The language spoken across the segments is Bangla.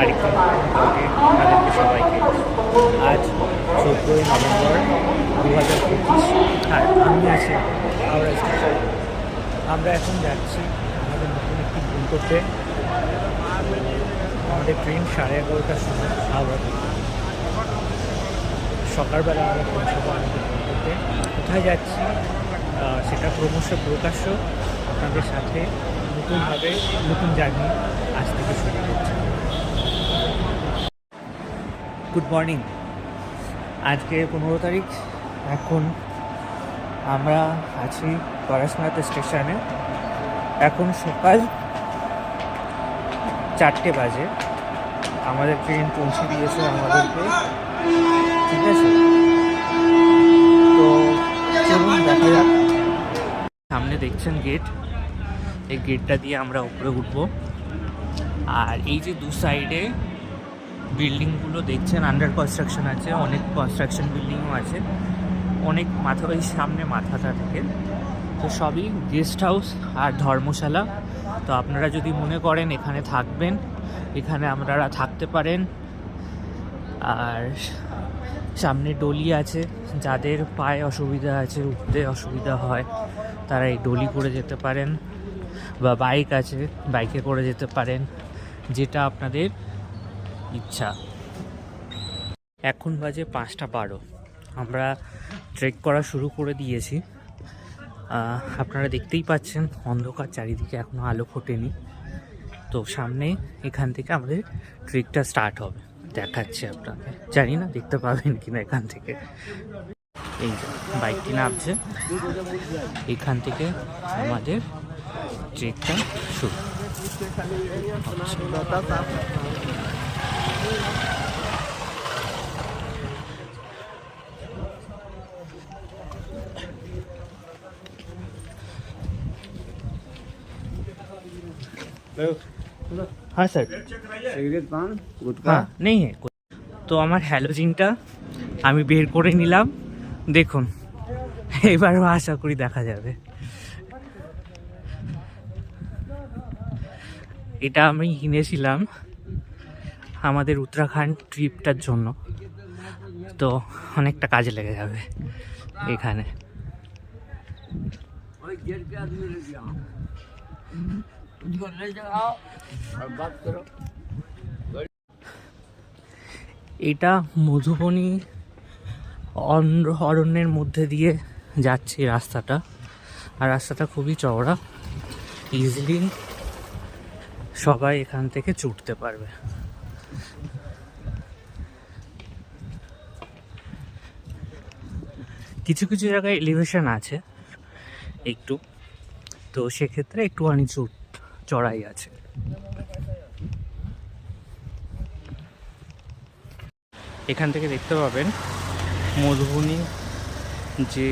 আরেকটি ব্লগে তাদেরকে সবাইকে। আজ 14ই নভেম্বর 2025, আর আমি আছি হাওড়া স্টেশন। আমরা এখন যাচ্ছি আমাদের নতুন একটি গন্তব্যে। আমাদের ট্রেন 11:30টার সময় হাওড়া থেকে। সকালবেলা আমরা পৌঁছাবো আমাদের গন্তব্যে। কোথায় যাচ্ছি সেটা ক্রমশ প্রকাশ্য আপনাদের সাথে নতুনভাবে নতুন জার্নি আজ থেকে শুরু করছি। Good morning. আজকে 15 তারিখ। এখন আমরা আছি পরাশনাথ স্টেশনে। এখন সকাল 4টে বাজে। আমাদের ট্রেন পৌঁছে দিয়েছে আমাদেরকে, ঠিক আছে? তো চলুন দেখা যাক। সামনে দেখছেন গেট, এই গেটটা দিয়ে আমরা উপরে উঠবো। আর এই যে দু সাইডে বিল্ডিংগুলো দেখছেন আন্ডার কনস্ট্রাকশন আছে, অনেক কনস্ট্রাকশন বিল্ডিংও আছে, অনেক মাথা ওই সামনে মাথাটা থেকে। তো সবই গেস্ট হাউস আর ধর্মশালা। তো আপনারা যদি মনে করেন এখানে থাকবেন, এখানে আপনারা থাকতে পারেন। আর সামনে ডলি আছে, যাদের পায়ে অসুবিধা আছে, উঠতে অসুবিধা হয়, তারা এই ডলি করে যেতে পারেন, বা বাইক আছে বাইকে করে যেতে পারেন, যেটা আপনাদের ইচ্ছা। এখন বাজে 5:12। আমরা ট্রেক করা শুরু করে দিয়েছি। আপনারা দেখতেই পাচ্ছেন অন্ধকার চারিদিকে, এখনও আলো ফোটেনি। তো সামনে এখান থেকে আমাদের ট্রেকটা স্টার্ট হবে, দেখাচ্ছি আপনাকে। জানি না দেখতে পাবেন কিনা এখান থেকে। এই যে বাইকটি নামছে, এখান থেকে আমাদের ট্রেকটা শুরু। हाँ सर, सिगरेट पान गुटखा हाँ नहीं है। তো আমার হ্যালোজিনটা আমি বের করে নিলাম, দেখুন। এবারও আশা করি দেখা যাবে। এটা আমি কিনেছিলাম আমাদের উত্তরাখণ্ড ট্রিপটার জন্য, তো অনেকটা কাজে লেগে যাবে এখানে। এটা মধুবনী অরণ্যের মধ্যে দিয়ে যাচ্ছে রাস্তাটা, আর রাস্তাটা খুবই চওড়া, ইজিলি সবাই এখান থেকে ছুটতে পারবে। কিছু কিছু জায়গায় এলিভেশন আছে একটু, তো সেক্ষেত্রে একটুখানি চড়াই আছে। এখান থেকে দেখতে পাবেন মধুবনী যে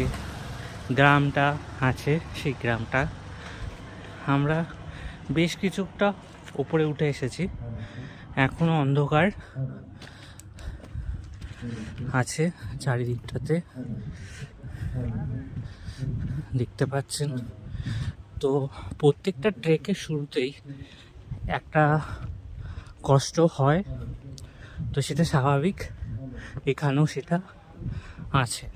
গ্রামটা আছে, সেই গ্রামটা। আমরা বেশ কিছুটা উপরে উঠে এসেছি, এখনো অন্ধকার আছে চারিদিকটাতে, দেখতে পাচ্ছেন। তো প্রত্যেকটা ট্রেকের শুরুতেই একটা কষ্ট হয়, তো সেটা স্বাভাবিক, এখানেও সেটা আছে।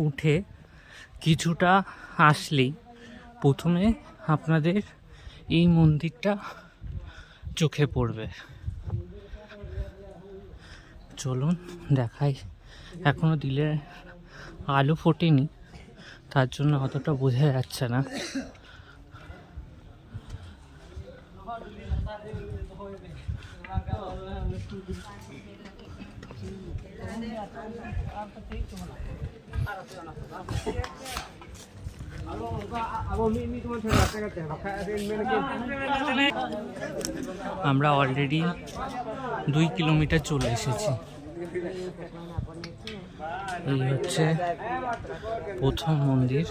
উঠে কিছুটা আসলেই প্রথমে আপনাদের এই মন্দিরটা চোখে পড়বে। চলুন দেখাই। এখনো দিলে আলো ফোটেনি, তার জন্য অতটা বোঝা যাচ্ছে না। আমরা অলরেডি 2 কিলোমিটার চলে এসেছি। এই হচ্ছে প্রথম মন্দির।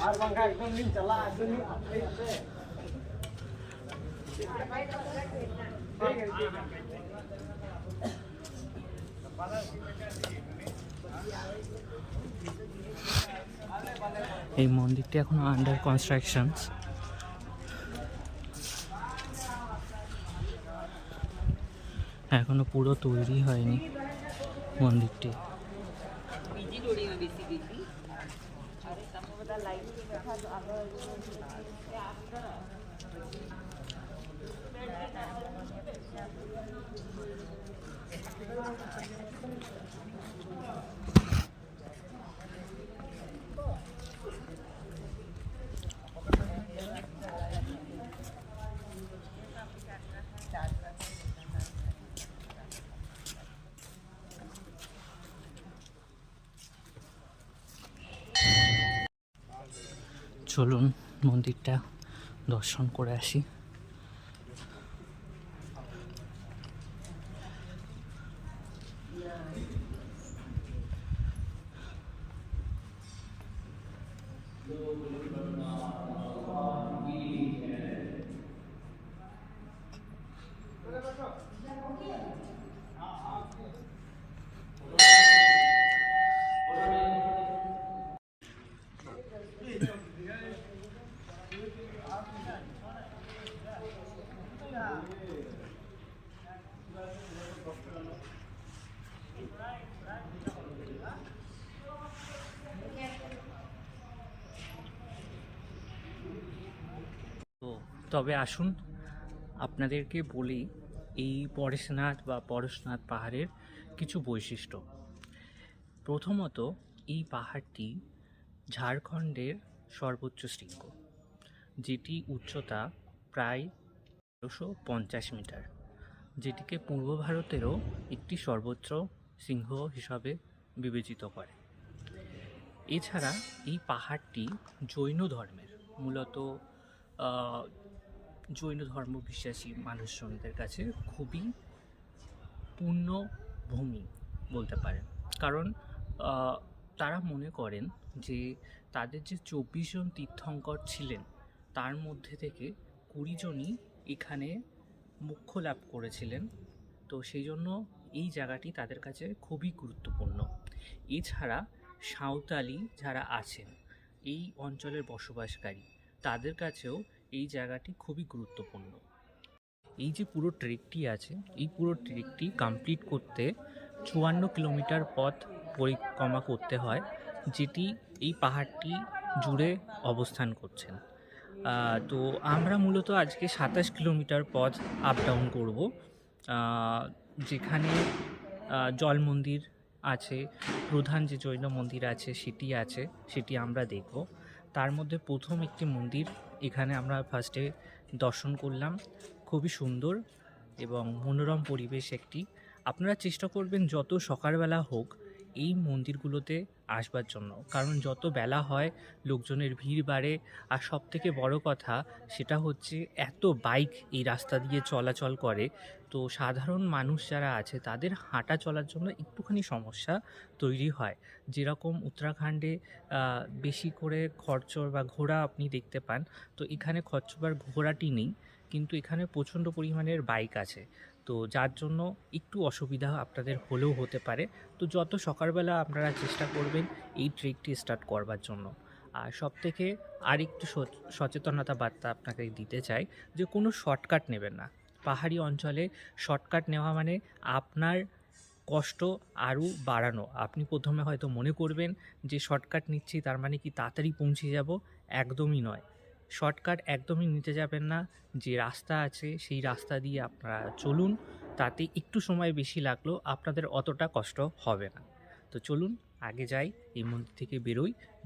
এই মন্দিরটি এখন আন্ডার কনস্ট্রাকশন, এখনো পুরো তৈরি হয়নি মন্দিরটি। চলুন মন্দিরটা দর্শন করে আসি। তবে আসুন আপনাদেরকে বলি এই পরেশনাথ বা পরশনাথ পাহাড়ের কিছু বৈশিষ্ট্য। প্রথমত, এই পাহাড়টি ঝাড়খণ্ডের সর্বোচ্চ শৃঙ্গ, যেটি উচ্চতা প্রায় ১২৫০ মিটার, যেটিকে পূর্ব ভারতেরও একটি সর্বোচ্চ শৃঙ্গ হিসাবে বিবেচিত করে। এছাড়া এই পাহাড়টি জৈন ধর্মের, মূলত জৈন ধর্ম বিশ্বাসী মানুষজনদের কাছে খুবই পূণ্য ভূমি বলতে পারেন, কারণ তারা মনে করেন যে তাদের যে ২৪ জন তীর্থঙ্কর ছিলেন তার মধ্যে থেকে ২০ জনই এখানে মোক্ষ লাভ করেছিলেন। তো সেই জন্য এই জায়গাটি তাদের কাছে খুবই গুরুত্বপূর্ণ। এছাড়া সাঁওতালি যারা আছেন এই অঞ্চলের বসবাসকারী, তাদের কাছেও এই জায়গাটি খুবই গুরুত্বপূর্ণ। এই যে পুরো ট্রেকটি আছে, এই পুরো ট্রেকটি কমপ্লিট করতে ৫৪ কিলোমিটার পথ পরিক্রমা করতে হয়, যেটি এই পাহাড়টি জুড়ে অবস্থান করছেন। তো আমরা মূলত আজকে ২৭ কিলোমিটার পথ আপ ডাউন করব, যেখানে জল মন্দির আছে, প্রধান যে জৈন মন্দির আছে সেটি আমরা দেখব। তার মধ্যে প্রথম একটি মন্দির এখানে আমরা ফার্স্টে দর্শন করলাম, খুবই সুন্দর এবং মনোরম পরিবেশ একটি। আপনারা চেষ্টা করবেন যত সকালবেলা হোক এই মন্দিরগুলোতে আসবার জন্য, কারণ যত বেলা হয় লোকজনের ভিড় বাড়ে। আর সবথেকে বড় কথা সেটা হচ্ছে এত বাইক এই রাস্তা দিয়ে চলাচল করে, তো সাধারণ মানুষ যারা আছে তাদের হাঁটা চলার জন্য একটুখানি সমস্যা তৈরি হয়। যেরকম উত্তরাখণ্ডে বেশি করে খচ্চর বা ঘোড়া আপনি দেখতে পান, তো এখানে খচ্চর বা ঘোড়াটি নেই, কিন্তু এখানে প্রচণ্ড পরিমাণের বাইক আছে, তো যার জন্য একটু অসুবিধা আপনাদের হলেও হতে পারে। তো যত সকালবেলা আপনারা চেষ্টা করবেন এই ট্রেকটি স্টার্ট করবার জন্য। আর সবথেকে আরেকটু সচেতনতা বার্তা আপনাকে দিতে চাই যে কোনো শর্টকাট নেবেন না। পাহাড়ি অঞ্চলে শর্টকাট নেওয়া মানে আপনার কষ্ট আরও বাড়ানো। আপনি প্রথমে হয়তো মনে করবেন যে শর্টকাট নিচ্ছি তার মানে কি তাড়াতাড়ি পৌঁছে যাব, একদমই নয়। শর্টকাট একদমই নিতে যাবেন না। যে রাস্তা আছে সেই রাস্তা দিয়ে আপনারা চলুন, তাতে একটু সময় বেশি লাগলেও আপনাদের অতটা কষ্ট হবে না। তো চলুন আগে যাই, এই মন্দির থেকে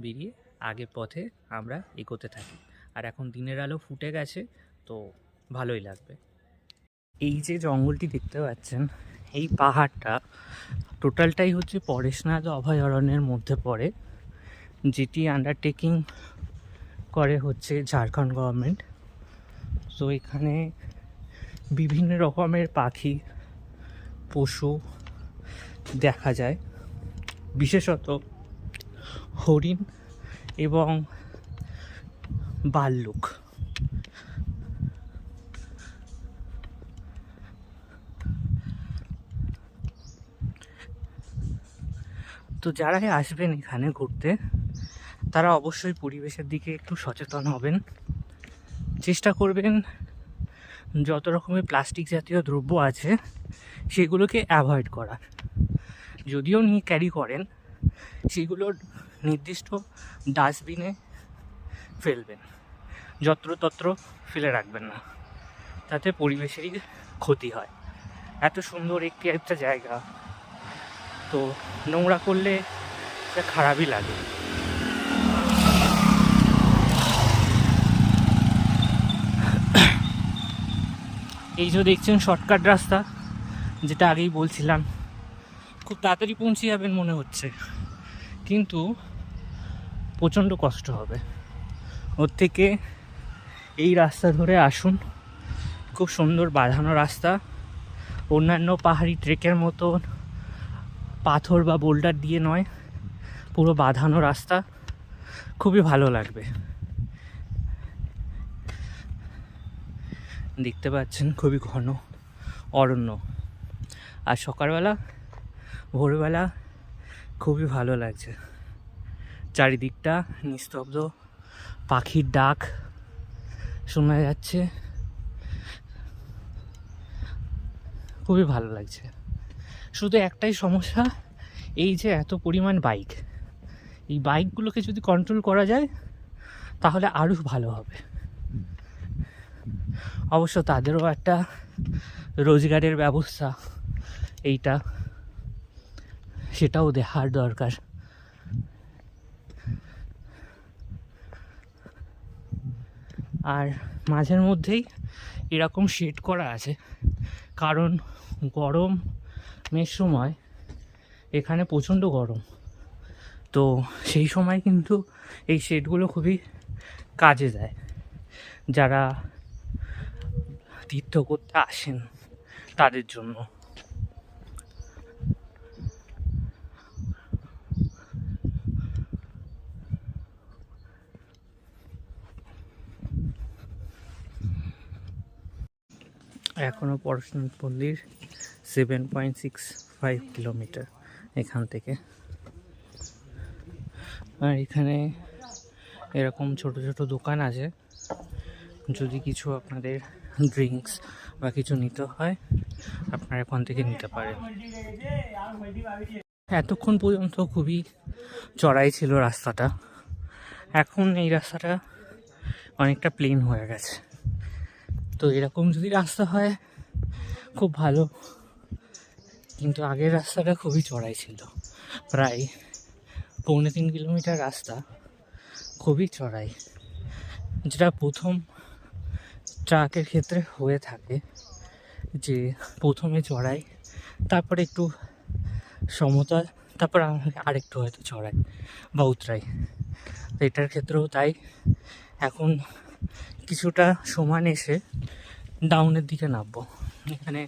বেরিয়ে আগের পথে আমরা এগোতে থাকি। আর এখন দিনের আলো ফুটে গেছে, তো ভালোই লাগবে। এই যে জঙ্গলটি দেখতে পাচ্ছেন, এই পাহাড়টা টোটালটাই হচ্ছে পরেশনাথ অভয়ারণ্যের মধ্যে পড়ে, যেটি আন্ডারটেকিং করে হচ্ছে ঝাড়খণ্ড গভর্নমেন্ট। তো এখানে বিভিন্ন রকমের পাখি, পশু দেখা যায়, বিশেষত হরিণ এবং ভাল্লুক। তো যারাই আসবেন এখানে ঘুরতে, তারা অবশ্যই পরিবেশের দিকে একটু সচেতন হবেন, চেষ্টা করবেন যত রকমের প্লাস্টিক জাতীয় দ্রব্য আছে সেগুলোকে অ্যাভয়েড করার। যদিও নিয়ে ক্যারি করেন, সেগুলোর নির্দিষ্ট ডাস্টবিনে ফেলবেন, যত্রতত্র ফেলে রাখবেন না, তাতে পরিবেশেরই ক্ষতি হয়। এত সুন্দর একটা জায়গা, তো নোংরা করলে এটা খারাপই লাগে। এই যে দেখছেন শর্টকাট রাস্তা, যেটা আগেই বলছিলাম, খুব তাড়াতাড়ি পৌঁছে যাবেন মনে হচ্ছে, কিন্তু প্রচণ্ড কষ্ট হবে। ওর থেকে এই রাস্তা ধরে আসুন, খুব সুন্দর বাঁধানো রাস্তা, অন্যান্য পাহাড়ি ট্রেকের মতো পাথর বা বোল্ডার দিয়ে নয়, পুরো বাঁধানো রাস্তা, খুবই ভালো লাগবে। দেখতে পাচ্ছেন খুবই ঘন অরণ্য, আর সকালবেলা ভোরবেলা খুবই ভালো লাগছে। চারিদিকটা নিস্তব্ধ, পাখির ডাক শোনা যাচ্ছে, খুবই ভালো লাগছে। শুধু একটাই সমস্যা, এই যে এত পরিমাণ বাইক, এই বাইকগুলোকে যদি কন্ট্রোল করা যায় তাহলে আরও ভালো হবে। অবশ্য তাদেরও একটা রোজগারের ব্যবস্থা এইটা, সেটাও দেখার দরকার। আর মাঝের মধ্যেই এরকম শেড করা আছে, কারণ গরমের সময় এখানে প্রচণ্ড গরম, তো সেই সময় কিন্তু এই শেডগুলো খুবই কাজে দেয়। যারা তীর্থ করতে আসেন তাদের জন্য। এখনও পরশুনাথ মন্দির 7.65 কিলোমিটার এখান থেকে। আর এখানে এরকম ছোট ছোট দোকান আছে, যদি কিছু আপনাদের ড্রিঙ্কস বা কিছু নিতে হয় আপনারা এখান থেকে নিতে পারেন। এতক্ষণ পর্যন্ত খুবই চড়াই ছিল রাস্তাটা, এখন এই রাস্তাটা অনেকটা প্লেন হয়ে গেছে। তো এরকম যদি রাস্তা হয় খুব ভালো, কিন্তু আগের রাস্তাটা খুবই চড়াই ছিল, প্রায় 3.25 কিলোমিটার রাস্তা, খুবই চড়াই, যেটা প্রথম ট্রাকের ক্ষেত্রে হয়ে থাকে, যে প্রথমে চড়াই, তারপরে একটু সমতল, তারপর আরেকটু হয়তো চড়াই বা উতরাই। তো এটার ক্ষেত্রেও তাই, এখন কিছুটা সমান এসে ডাউনের দিকে নামবো। এখানে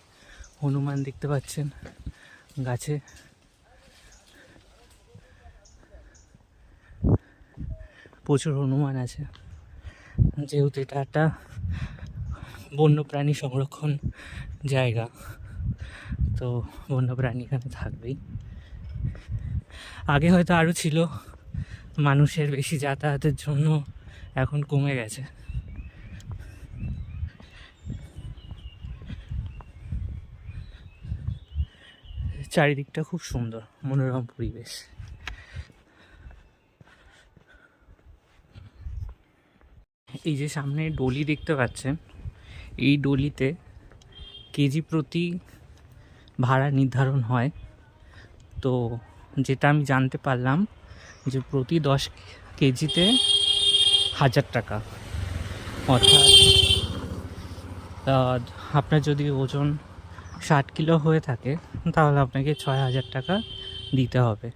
হনুমান দেখতে পাচ্ছেন গাছে, প্রচুর হনুমান আছে, যেহেতু এটা একটা বন্যপ্রাণী সংরক্ষণ জায়গা, তো বন্যপ্রাণী এখানে থাকবেই। আগে হয়তো আরও ছিল, মানুষের বেশি যাতায়াতের জন্য এখন কমে গেছে। চারিদিকটা খুব সুন্দর, মনোরম পরিবেশ। এই যে সামনে ডলি দেখতে পাচ্ছেন, এই ডলিতে কেজি প্রতি ভাড়া নির্ধারণ হয়। তো যেটা আমি জানতে পারলাম যে প্রতি 10 কেজিতে 1000 টাকা, অর্থাৎ আপনার যদি ওজন 60 কিলো হয়ে থাকে তাহলে আপনাকে 6000 টাকা দিতে হবে।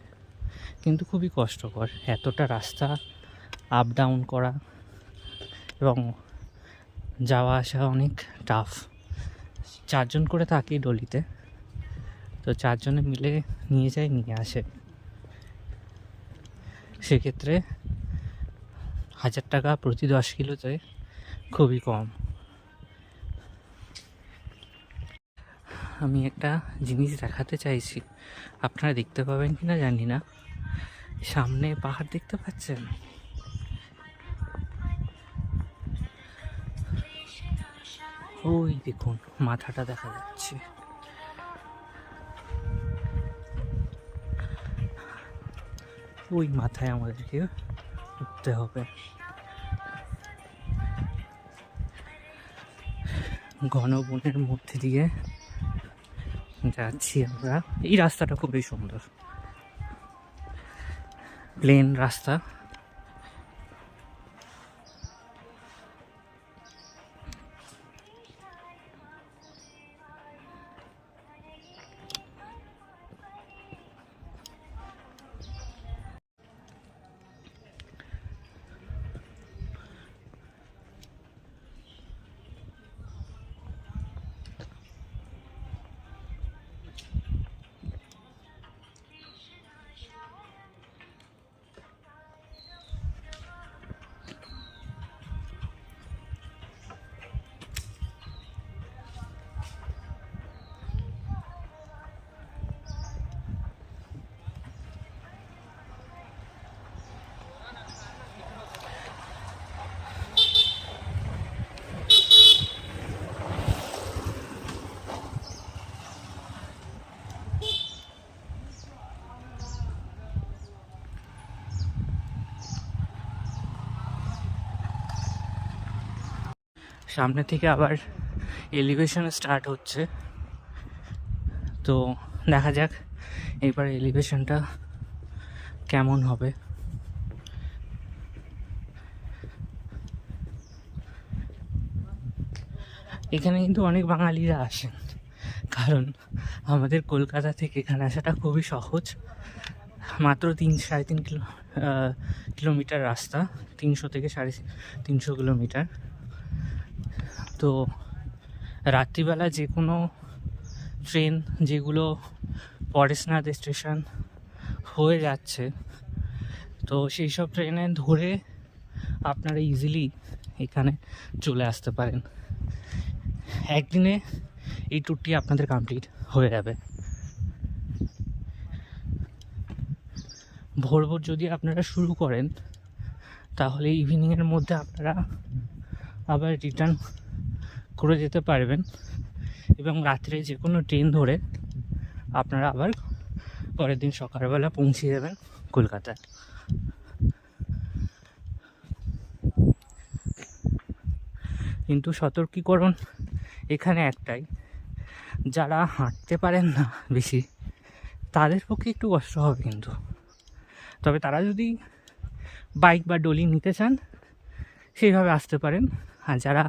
কিন্তু খুবই কষ্টকর এতটা রাস্তা আপ ডাউন করা, এবং যাওয়া আসা অনেক টাফ। 4 জন করে থাকি ডলিতে, তো 4 জনে মিলে নিয়ে যায় নিয়ে আসে, সেক্ষেত্রে 1000 টাকা প্রতি 10 কিলোতে খুবই কম। আমি একটা জিনিস দেখাতে চাইছি, আপনারা দেখতে পাবেন কি না জানি না, সামনে পাহাড় দেখতে পাচ্ছেন, ওই দেখুন মাথাটা দেখা যাচ্ছে। ওই মাথায় আমাদেরকে উঠতে হবে। ঘন বনের মধ্যে দিয়ে যাচ্ছি আমরা। এই রাস্তাটা খুবই সুন্দর, প্লেন রাস্তা। সামনে থেকে আবার এলিভেশন স্টার্ট হচ্ছে, তো দেখা যাক এইবার এলিভেশনটা কেমন হবে। এখানে কিন্তু অনেক বাঙালিরা আসেন, কারণ আমাদের কলকাতা থেকে এখানে আসাটা খুবই সহজ। মাত্র 3-3.5 কিলোমিটার রাস্তা, 300 থেকে 350 কিলোমিটার। তো রাত্রিবেলা যে কোনো ট্রেন যেগুলো পরেশনাথ স্টেশন হয়ে যাচ্ছে, তো সেই সব ট্রেনে ধরে আপনারা ইজিলি এখানে চলে আসতে পারেন। একদিনে এই ট্যুরটি আপনাদের কমপ্লিট হয়ে যাবে। ভোর ভোর যদি আপনারা শুরু করেন তাহলে ইভিনিংয়ের মধ্যে আপনারা আবার রিটার্ন করে যেতে পারবেন, এবং রাত্রে যে কোনো ট্রেন ধরে আপনারা আবার পরের দিন সকালবেলা পৌঁছে যাবেন কলকাতায়। কিন্তু সতর্কীকরণ এখানে একটাই, যারা হাঁটতে পারেন না বেশি তাদের পক্ষে একটু কষ্ট হবে কিন্তু। তবে তারা যদি বাইক বা ডলি নিতে চান সেইভাবে আসতে পারেন। আর যারা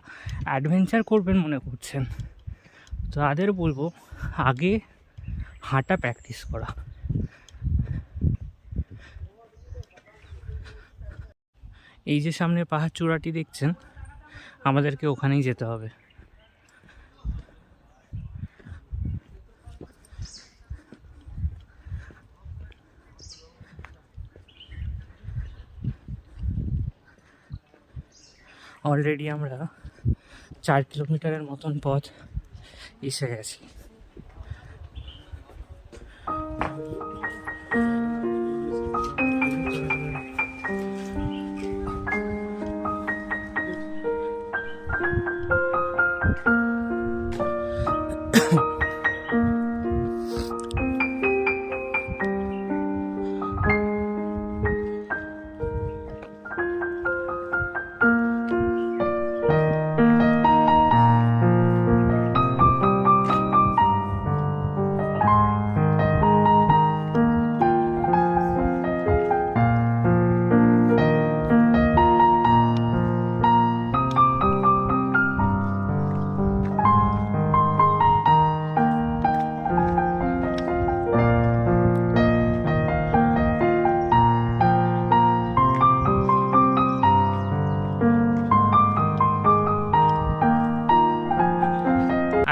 অ্যাডভেঞ্চার করবেন মনে করছেন তাদের বলবো আগে হাঁটা প্র্যাকটিস করা। এই যে সামনে পাহাড় চূড়াটি দেখছেন, আমাদেরকে ওখানেই যেতে হবে। অলরেডি আমরা 4 কিলোমিটারের মতন পথ এসে গেছি।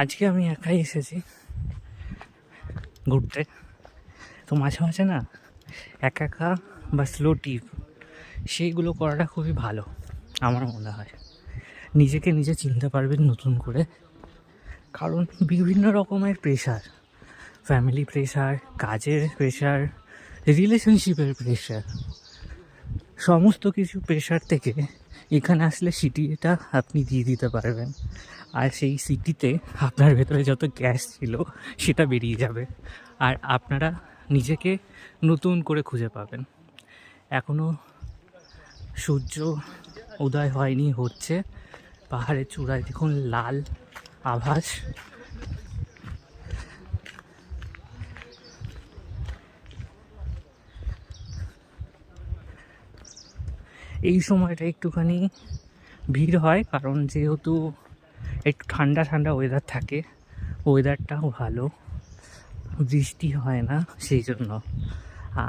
আজকে আমি একাই এসেছি ঘুরতে, তো মাঝে মাঝে না একা একা বা স্লো ট্রিপ সেইগুলো করাটা খুবই ভালো আমার মনে হয়। নিজেকে নিজে চিনতে পারবেন নতুন করে, কারণ বিভিন্ন রকমের প্রেশার, ফ্যামিলি প্রেশার, কাজের প্রেশার, রিলেশনশিপের প্রেশার, সমস্ত কিছু প্রেশার থেকে এখানে আসলে সিটিটা আপনি দিয়ে দিতে পারবেন, আর সেই সিটিতে আপনার ভেতরে যত গ্যাস ছিল সেটা বেরিয়ে যাবে, আর আপনারা নিজেকে নতুন করে খুঁজে পাবেন। এখনও সূর্য উদয় হয়নি, হচ্ছে। পাহাড়ের চূড়ায় দেখুন লাল আভাস। এই সময়টা একটুখানি ভিড় হয়, কারণ যেহেতু একটু ঠান্ডা ঠান্ডা ওয়েদার থাকে, ওয়েদারটাও ভালো, বৃষ্টি হয় না সেই জন্য।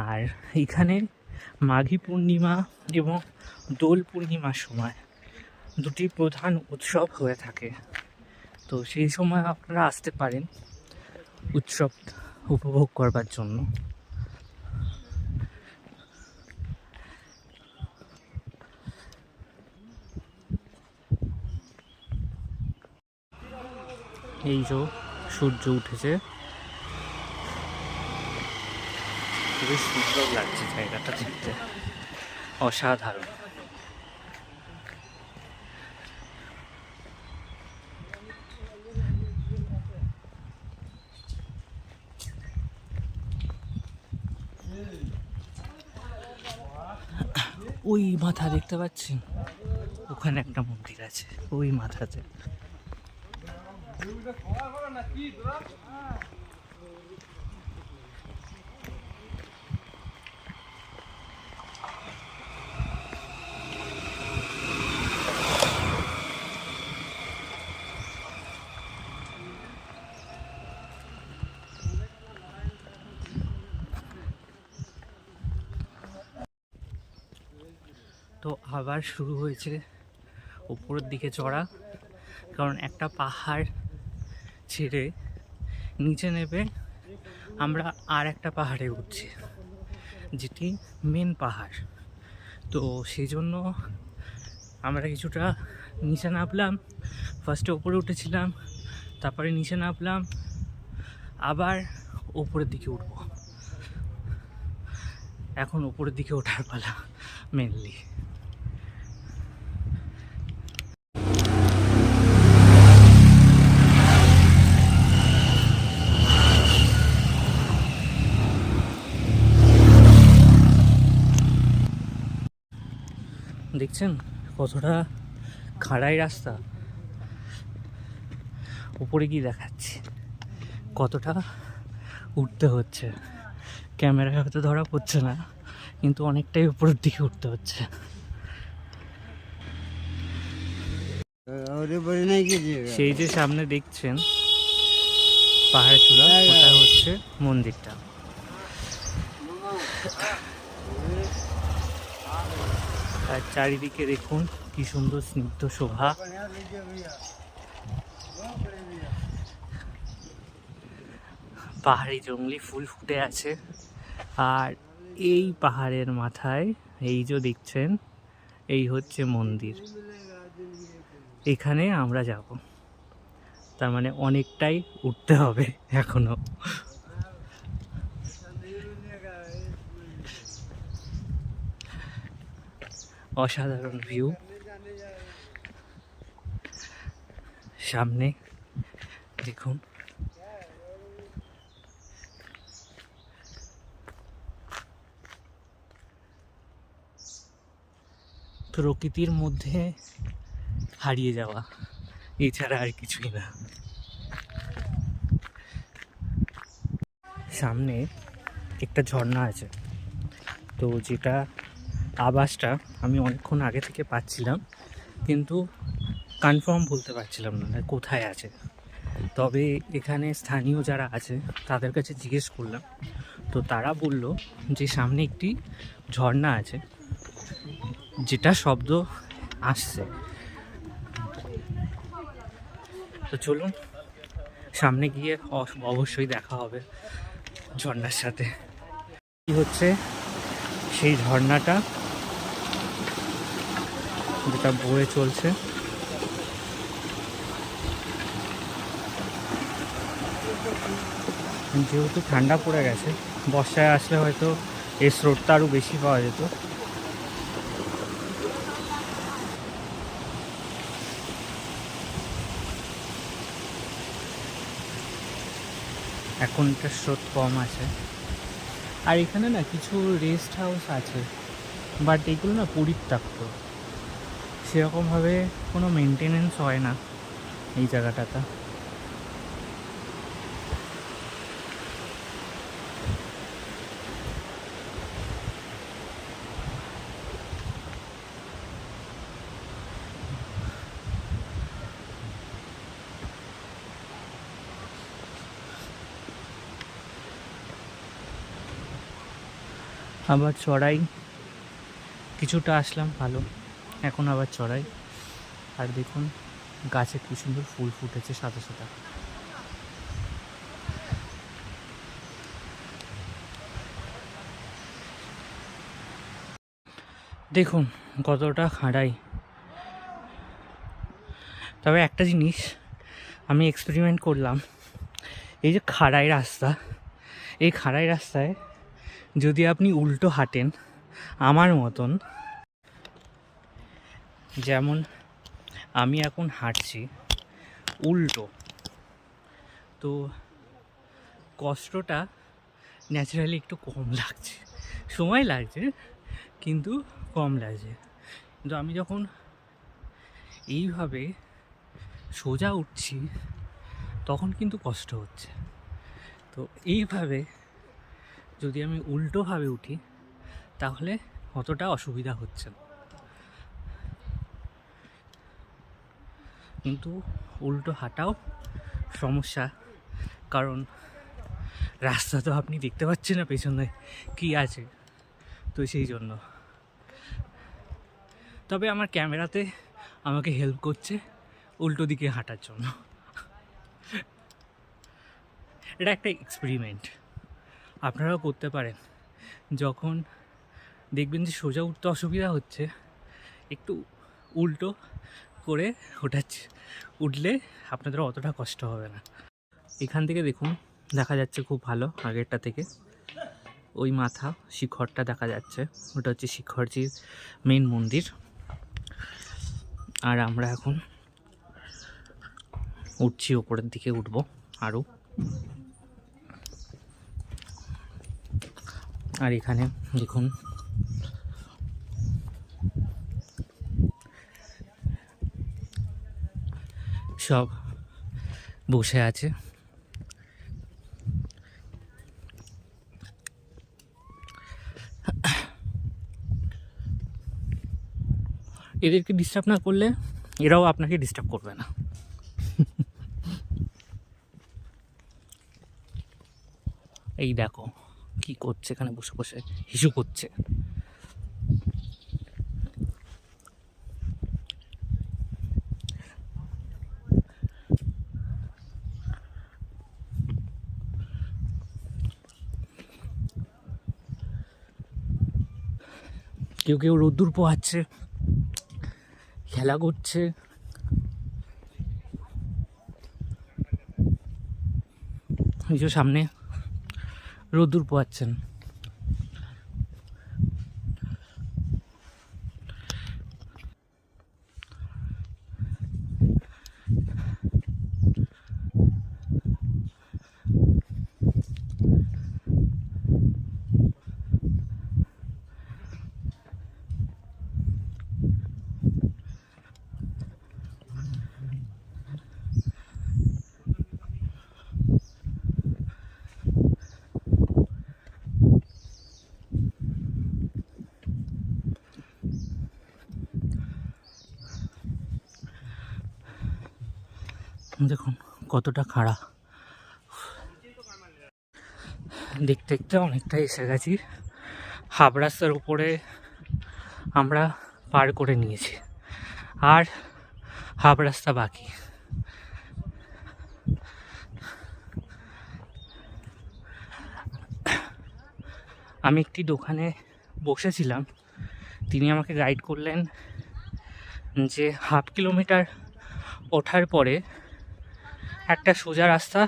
আর এখানে মাঘী পূর্ণিমা এবং দোল পূর্ণিমার সময় দুটি প্রধান উৎসব হয়ে থাকে, তো সেই সময় আপনারা আসতে পারেন উৎসব উপভোগ করবার জন্য। এই যে সূর্য উঠেছে, খুবই সুন্দর লাগছে জায়গাটা দেখতে, অসাধারণ। ওই মাথা দেখতে পাচ্ছেন, ওখানে একটা মন্দির আছে ওই মাথাতে। তো আবার শুরু হয়েছে উপরের দিকে চড়া, কারণ একটা পাহাড় ছেড়ে নিচে নেবে আমরা আর একটা পাহাড়ে উঠছি, যেটি মেন পাহাড়। তো সেই জন্য আমরা কিছুটা নিচে নামলাম, ফার্স্টে ওপরে উঠেছিলাম, তারপরে নিচে নামলাম, আবার ওপরের দিকে উঠব। এখন ওপরের দিকে ওঠার পালা মেনলি। দেখছেন কতটা খাড়াই রাস্তা, উপরে গিয়ে দেখাচ্ছি কতটা উঠতে হচ্ছে। ক্যামেরায় হয়তো ধরা পড়ছে না, কিন্তু অনেকটাই উপরের দিকে উঠতে হচ্ছে। সেই যে সামনে দেখছেন পাহাড় চূড়া, ওটা হচ্ছে মন্দিরটা। আর চারিদিকে দেখুন কি সুন্দর স্নিগ্ধ শোভা। পাহাড়ি জঙ্গলি ফুল ফুটে আছে, আর এই পাহাড়ের মাথায় এই যে দেখছেন এই হচ্ছে মন্দির। এখানে আমরা যাব, তার মানে অনেকটাই উঠতে হবে এখনো। অসাধারণ ভিউ সামনে দেখুন। প্রকৃতির মধ্যে হারিয়ে যাওয়া, এছাড়া আর কিছুই না। সামনে একটা ঝর্ণা আছে, তো যেটা আওয়াজটা আমি অনেকক্ষণ আগে থেকে পাচ্ছিলাম, কিন্তু কনফার্ম বলতে পারছিলাম না কোথায় আছে। তবে এখানে স্থানীয় যারা আছে তাদের কাছে জিজ্ঞেস করলাম, তো তারা বলল যে সামনে একটি ঝর্ণা আছে যেটা শব্দ আসছে। তো চলুন সামনে গিয়ে অবশ্যই দেখা হবে ঝর্ণার সাথে। কি হচ্ছে সেই ঝর্ণাটা যেটা বয়ে চলছে। যেহেতু ঠান্ডা পড়ে গেছে, বর্ষায় আসলে হয়তো এই স্রোতটা আরও বেশি পাওয়া যেত। এখন এটা স্রোত কম আছে। আর এখানে না কিছু রেস্ট হাউস আছে, বাট এগুলো না পরিত্যক্ত, সেরকমভাবে কোনো মেনটেনেন্স হয় না এই জায়গাটাতে। আবার চড়াই কিছুটা আসলাম, ভালো। এখন আবার চড়াই। আর দেখুন গাছে কি সুন্দর ফুল ফুটেছে সাদা সাদা। দেখুন কতটা খাড়াই। তবে একটা জিনিস আমি এক্সপেরিমেন্ট করলাম, এই যে খাড়াই রাস্তা, এই খাড়াই রাস্তায় যদি আপনি উল্টো হাঁটেন আমার মতন, যেমন আমি এখন হাঁটছি উল্টো, তো কষ্টটা ন্যাচারালি একটু কম লাগছে, সময় লাগছে কিন্তু কম লাগছে। কিন্তু আমি যখন এইভাবে সোজা উঠছি তখন কিন্তু কষ্ট হচ্ছে। তো এইভাবে যদি আমি উল্টোভাবে উঠি তাহলে অতটা অসুবিধা হচ্ছে না। কিন্তু উল্টো হাঁটাও সমস্যা, কারণ রাস্তা তো আপনি দেখতে পাচ্ছেন না পেছনে কি আছে, তো সেই জন্য। তবে আমার ক্যামেরাতে আমাকে হেল্প করছে উল্টো দিকে হাঁটার জন্য। এটা একটা এক্সপেরিমেন্ট, আপনারাও করতে পারেন। যখন দেখবেন যে সোজা উঠতে অসুবিধা হচ্ছে, একটু উল্টো করে উঠলে আপনাদের অতটা কষ্ট হবে না। এখান থেকে দেখুন দেখা যাচ্ছে খুব ভালো, আগেরটা থেকে ওই মাথা শিখরটা দেখা যাচ্ছে, ওটা হচ্ছে শিখরজির মেন মন্দির। আর আমরা এখন উঠছি, ওপরের দিকে উঠবো আরও। আর এখানে দেখুন সব বসে আছে। এদেরকে ডিস্টার্ব না করলে এরাও আপনাকে ডিস্টার্ব করবে না। এই দেখো কি করছে, এখানে বসে বসে হিসু করছে। কেউ কেউ রোদ্দুর পোহাচ্ছে, খেলা করছে। এই যে সামনে রোদ্দুর পোহাচ্ছেন। দেখুন কতটা খাড়া, দেখতে দেখতে অনেকটা এসে গেছি। হাফ রাস্তার উপরে আমরা পার করে নিয়েছি, আর হাফ রাস্তা বাকি। আমি একটি দোকানে বসেছিলাম, তিনি আমাকে গাইড করলেন যে 1/2 কিলোমিটার ওঠার পরে একটা সোজা রাস্তা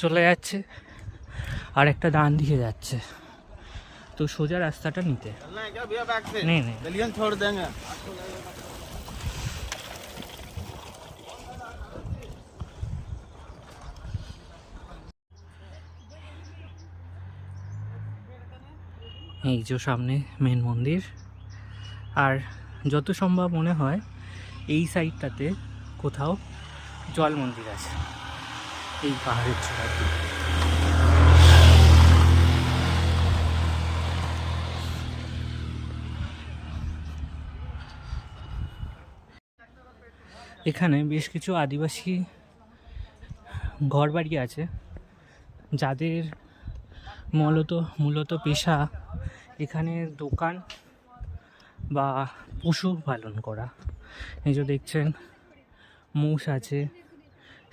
চলে যাচ্ছে আর একটা ডান দিকে যাচ্ছে, তো সোজা রাস্তাটা নিতে নেই। এই যে সামনে মেন মন্দির, আর যত সম্ভব মনে হয় এই সাইডটাতে কোথাও জল মন্দির আছে এই পাহাড়ের চূড়াতে। এখানে বেশ কিছু আদিবাসী ঘরবাড়ি আছে, যাদের মূলত পেশা এখানে দোকান বা পশু পালন করা। এই যে দেখছেন মোষ আছে,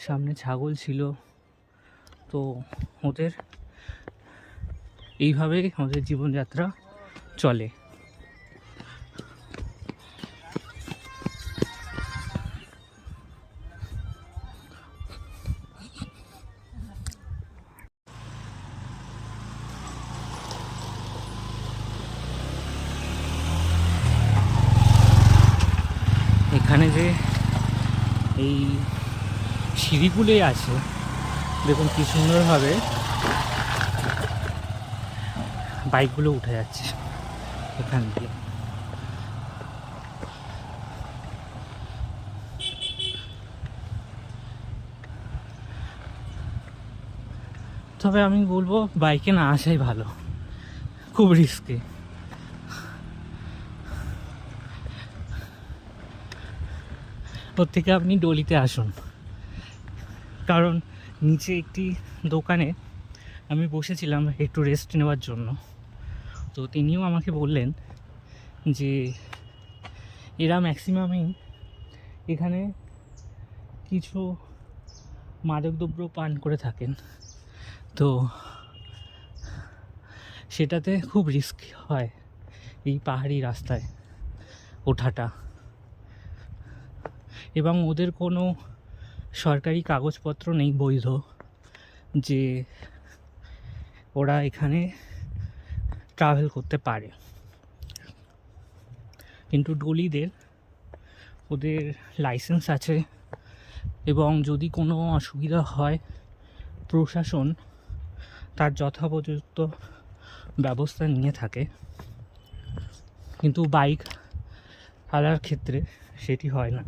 সামনে ছাগল ছিল। তো ওদের এইভাবেই ওদের জীবনযাত্রা চলে। এখানে যে এই সিঁড়িগুলোই আছে, দেখুন কি সুন্দরভাবে বাইকগুলো উঠে যাচ্ছে এখান দিয়ে। তবে আমি বলবো বাইকে না আসাই ভালো, খুব রিস্কি। ওর থেকে আপনি ডলিতে আসুন, কারণ নিচে একটি দোকানে আমি বসেছিলাম একটু রেস্ট নেওয়ার জন্য। তো তিনিও আমাকে বললেন যে এরা ম্যাক্সিমামই এখানে কিছু মাদকদ্রব্য পান করে থাকেন, তো সেটাতে খুব রিস্ক হয় এই পাহাড়ি রাস্তায় ওঠাটা। এবং ওদের কোনো সরকারি কাগজপত্র নেই বৈধ যে ওরা এখানে ট্রাভেল করতে পারে। কিন্তু ডলিদের ওদের লাইসেন্স আছে, এবং যদি কোনো অসুবিধা হয় প্রশাসন তার যথোপযুক্ত ব্যবস্থা নিয়ে থাকে। কিন্তু বাইক আলার ক্ষেত্রে সেটি হয় না।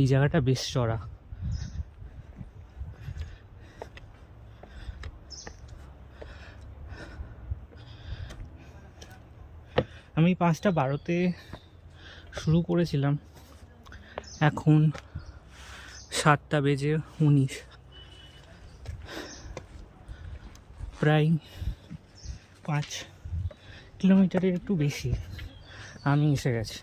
এই জায়গাটা বেশ চড়া। আমি 5:12 শুরু করেছিলাম, এখন 7:19, প্রায় 5 কিলোমিটারের একটু বেশি আমি এসে গেছি।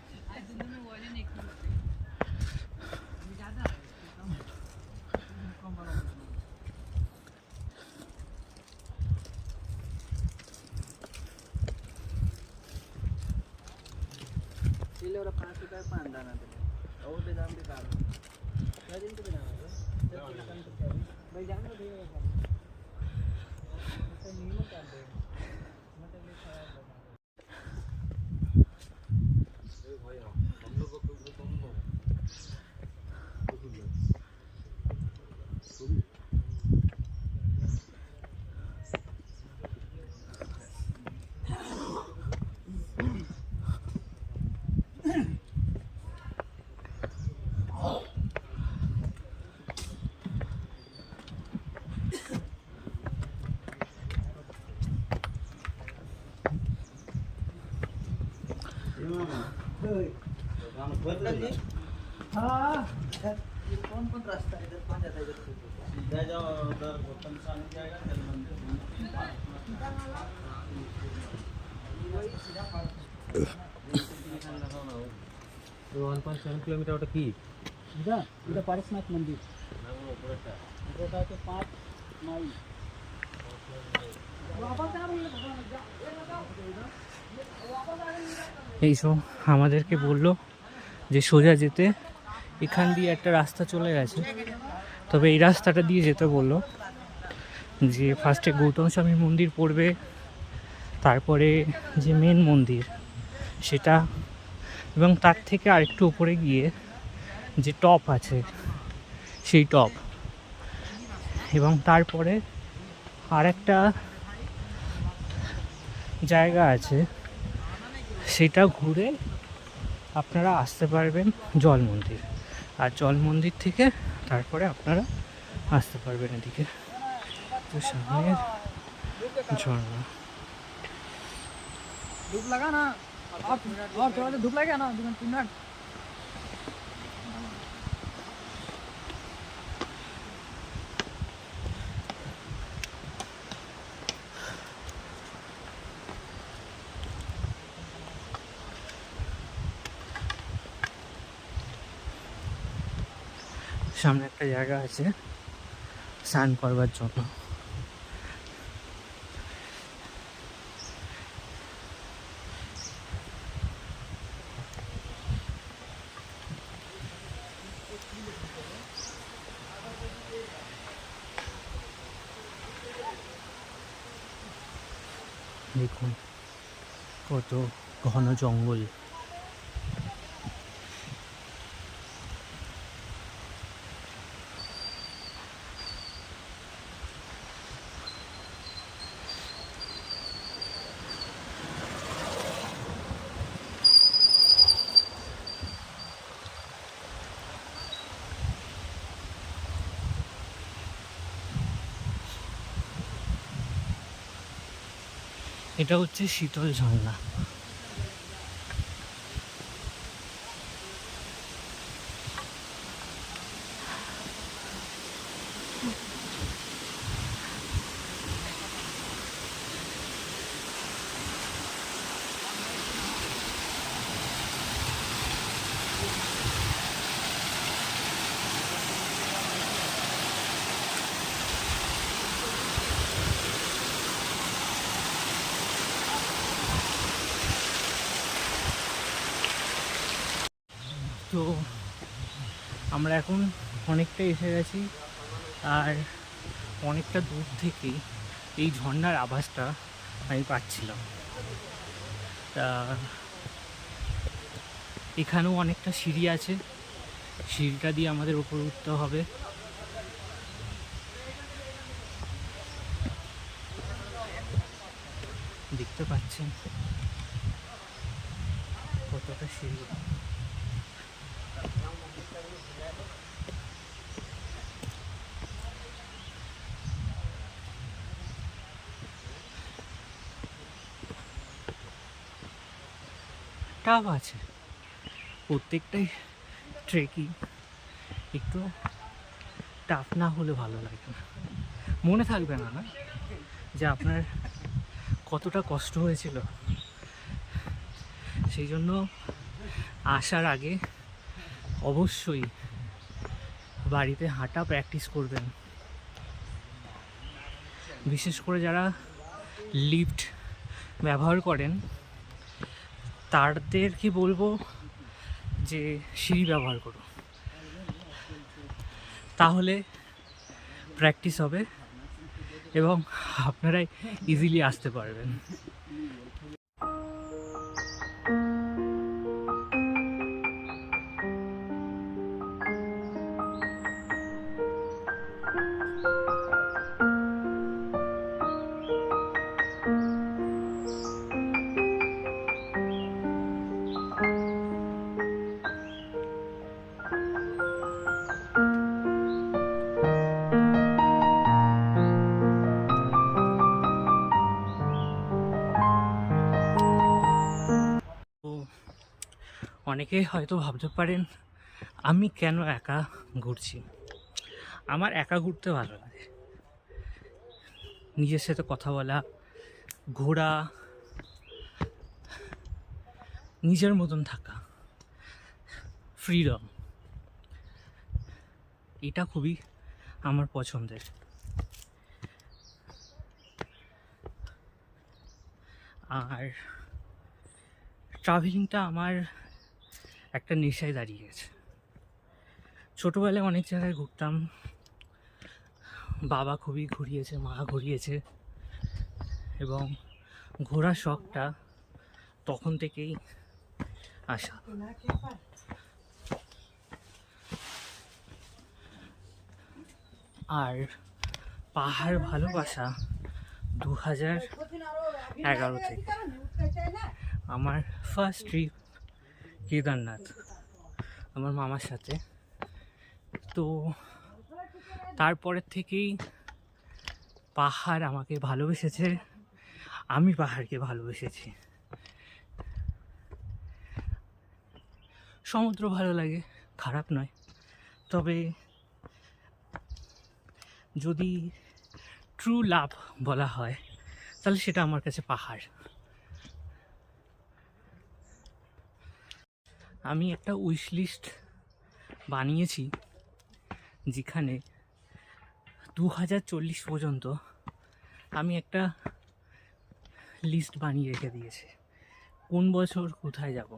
कौन रास्ता है इधर कौन जाता है इधर सीधा जाओ उधर गौतम से आने जाएगा जल मंदिर वही सीधा 1.7 কিলোমিটার ওটা কি? इधर इधर पारसनाथ मंदिर এটা তো 5 মাইল এইসব আমাদেরকে বললো যে সোজা যেতে, এখান দিয়ে একটা রাস্তা চলে গেছে, তবে এই রাস্তাটা দিয়ে যেতে বললো। যে ফার্স্টে গৌতম স্বামী মন্দির পড়বে, তারপরে যে মেন মন্দির সেটা, এবং তার থেকে আরেকটু উপরে গিয়ে যে টপ আছে সেই টপ। এবং তারপরে আর একটা জায়গা আছে, সেটা ঘুরে আপনারা আসতে পারবেন জল মন্দির, আর জল মন্দির থেকে তারপরে আপনারা আসতে পারবেন এদিকে। তো সামনের ঝর্ণা। धूप लगा ना और थोड़ा सा धूप लगा ना 2 मिनट। সামনে একটা জায়গা আছে স্নান করবার জন্য। দেখুন কত ঘন জঙ্গল। এটা হচ্ছে শীতল ঝর্ণা। তো আমরা এখন অনেকটা এসে গেছি, আর অনেকটা দূর থেকেই এই ঝর্ণার আভাসটা আমি পাচ্ছিলাম। তা এখানেও অনেকটা সিঁড়ি আছে, সিঁড়িটা দিয়ে আমাদের উপরে উঠতে হবে। দেখতে পাচ্ছেন কতটা সিঁড়ি। টাফ আছে, প্রত্যেকটাই ট্রেকিং একটু টাফ না হলে ভালো লাগে না, মনে থাকবে না যে আপনার কতটা কষ্ট হয়েছিল। সেই জন্য আসার আগে অবশ্যই বাড়িতে হাঁটা প্র্যাকটিস করবেন। বিশেষ করে যারা লিফট ব্যবহার করেন তাদেরকে বলবো যে সিঁড়ি ব্যবহার করো, তাহলে প্র্যাকটিস হবে এবং আপনারাই ইজিলি আসতে পারবেন। অনেকে হয়তো ভাবতে পারেন আমি কেন একা ঘুরছি। আমার একা ঘুরতে ভালো লাগে, নিজের সাথে কথা বলা, ঘোরা, নিজের মতন থাকা, ফ্রিডম, এটা খুবই আমার পছন্দের। আর ট্রাভেলিংটা আমার একটা নেশায় দাঁড়িয়ে গেছে। ছোটোবেলায় অনেক জায়গায় ঘুরতাম, বাবা খুবই ঘুরিয়েছে, মা ঘুরিয়েছে, এবং ঘোরার শখটা তখন থেকেই আসা। আর পাহাড় ভালোবাসা 2011 থেকে। আমার ফার্স্ট ট্রিপ কেদারনাথ আমার মামার সাথে। তো তারপরের থেকেই পাহাড় আমাকে ভালোবেসেছে, আমি পাহাড়কে ভালোবেসেছি। সমুদ্র ভালো লাগে, খারাপ নয়, তবে যদি ট্রু লাভ বলা হয় তাহলে সেটা আমার কাছে পাহাড়। আমি একটা উইশ লিস্ট বানিয়েছি যেখানে 2040 পর্যন্ত আমি একটা লিস্ট বানিয়ে রেখে দিয়েছি কোন বছর কোথায় যাব।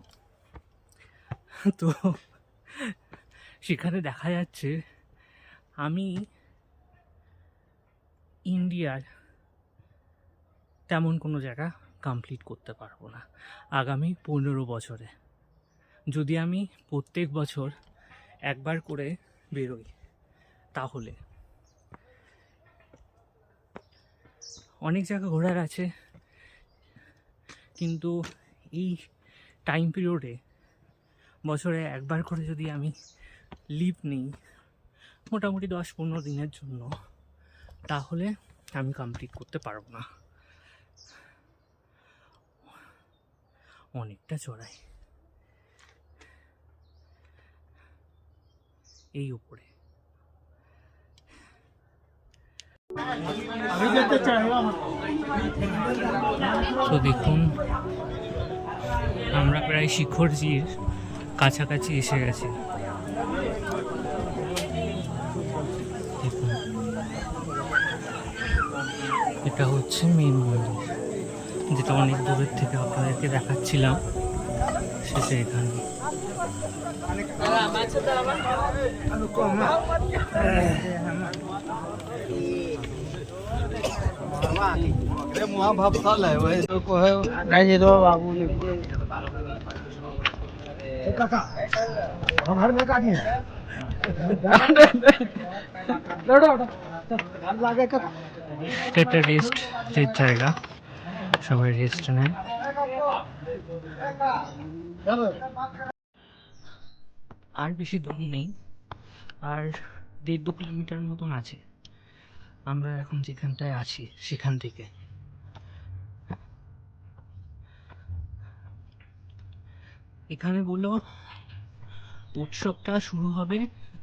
তো সেখানে দেখা যাচ্ছে আমি ইন্ডিয়ার তেমন কোনো জায়গা কমপ্লিট করতে পারবো না আগামী 15 বছরে, যদি আমি প্রত্যেক বছর একবার করে বেরোই। তাহলে অনেক জায়গা ঘোরার আছে, কিন্তু এই টাইম পিরিয়ডে বছরে একবার করে যদি আমি লিভ নিই মোটামুটি 10-15 দিনের জন্য, তাহলে আমি কমপ্লিট করতে পারবো না। অনেকটা চড়াই এই উপরে। তো দেখুন আমরা প্রায় শিখরজির কাছাকাছি এসে গেছি। দেখুন এটা হচ্ছে মেন মন্দির, যেটা অনেক দূরের থেকে আপনাদেরকে দেখাচ্ছিলাম, সেটা এখানে। একটা রেস্টের জায়গা, সবাই রেস্ট নেয়। আর বেশি দূর নেই, আর 1.5-2 কিলোমিটার মতন আছে আমরা এখন যেখানটায় আছি সেখান থেকে। এখানে বললো উৎসবটা শুরু হবে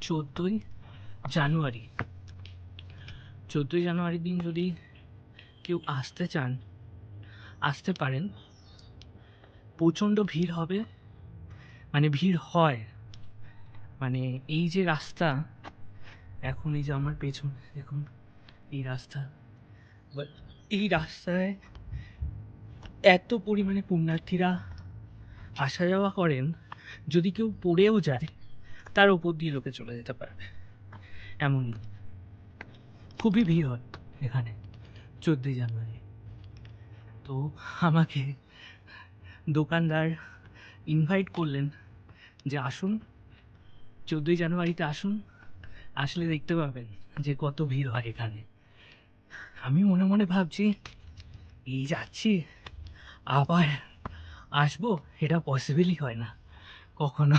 14ই জানুয়ারি। 14ই জানুয়ারির দিন যদি কেউ আসতে চান আসতে পারেন। প্রচণ্ড ভিড় হবে, মানে ভিড় হয়, মানে এই যে রাস্তা এখন, এই যে আমার পেছনে দেখুন এই রাস্তা, এই রাস্তায় এত পরিমাণে পুণ্যার্থীরা আসা যাওয়া করেন, যদি কেউ পড়েও যায় তার উপর দিয়ে লোকে চলে যেতে পারবে, এমনই খুবই ভিড় হয় এখানে 14ই জানুয়ারি। তো আমাকে দোকানদার ইনভাইট করলেন যে আসুন 14ই জানুয়ারিতে আসুন, আসলে দেখতে পাবেন যে কত ভিড় হয় এখানে। আমি মনে মনে ভাবছি এই যাচ্ছি আবার আসবো, এটা পসিবলই হয় না কখনো।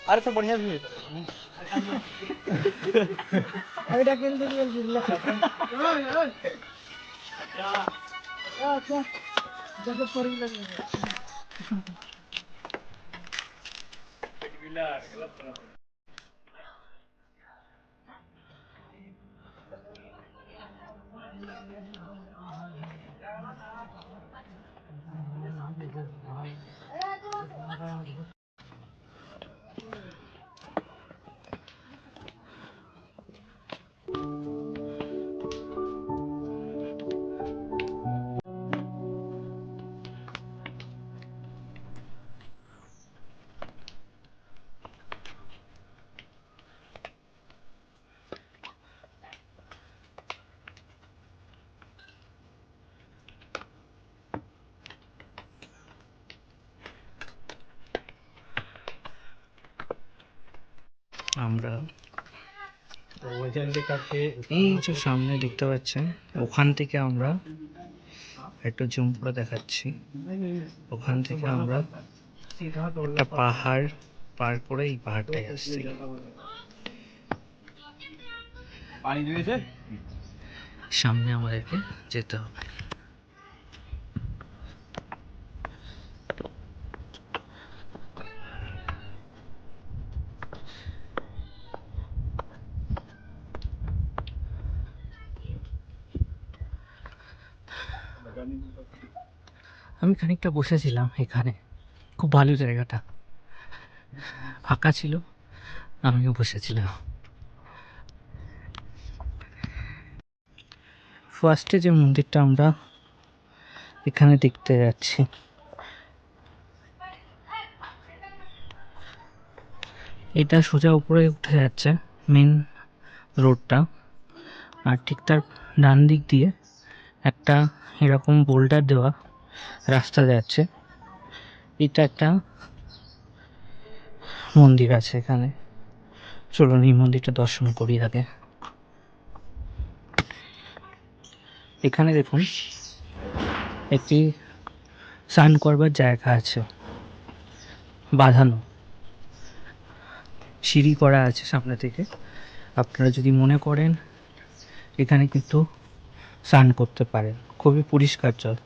আরে তো বড়িয়া ভিড় এটা কিন্তু এই যে সামনে দেখতে পাচ্ছেন, ওখান থেকে আমরা একটু জুম করে দেখাচ্ছি, ওখান থেকে আমরা একটা পাহাড় পার করে এই পাহাড়টায় আসছি। সামনে আমাদেরকে যেতে হবে। আমি খানিকটা বসেছিলাম এখানে, খুব ভালো জায়গাটা, ফাঁকা ছিল, আমিও বসেছিলাম। ফার্স্টে যে মন্দিরটা আমরা এখানে দেখতে যাচ্ছি, এটা সোজা উপরে উঠে যাচ্ছে মেন রোডটা, আর ঠিক তার ডান দিক দিয়ে একটা এরকম বোল্ডার দেওয়া রাস্তা যাচ্ছে। এটা একটা মন্দির আছে এখানে, চলুন এই মন্দিরটা দর্শন করি আগে। এখানে দেখুন একটি স্নান করবার জায়গা আছে, বাঁধানো সিঁড়ি করা আছে সামনে থেকে। আপনারা যদি মনে করেন এখানে কিন্তু স্নান করতে পারেন, খুবই পরিষ্কার জল,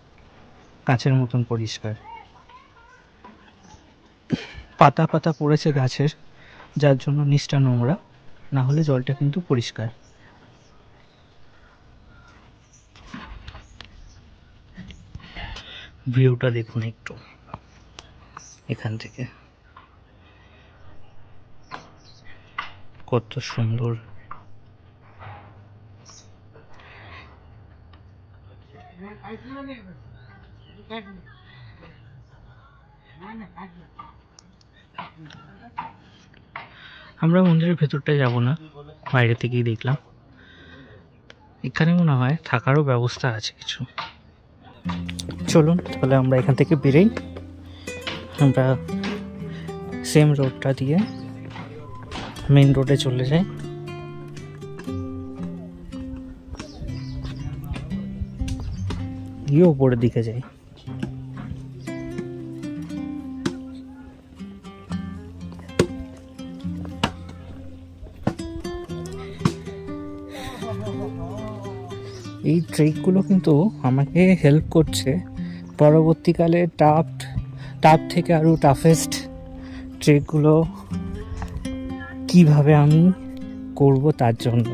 কাঁচের মতন পরিষ্কার। পাতা পাতা পড়েছে গাছের, যার জন্য নিচটা নোংরা, না হলে জলটা কিন্তু পরিষ্কার। ভিউটা দেখুন একটু এখান থেকে, কত সুন্দর। আমরা মন্দিরের ভেতরটায় যাব না, বাইরে থেকেই দেখলাম। এখানে মনে হয় থাকারও ব্যবস্থা আছে কিছু। চলুন তাহলে আমরা এখান থেকে বেরোই, আমরা সেম রোডটা দিয়ে মেন রোডে চলে যাই। গিয়ে ওপরের দিকে যাই। এই ট্রেকগুলো কিন্তু আমাকে হেল্প করছে পরবর্তীকালে টাফ থেকে আরও টাফেস্ট ট্রেকগুলো কিভাবে আমি করব তার জন্য।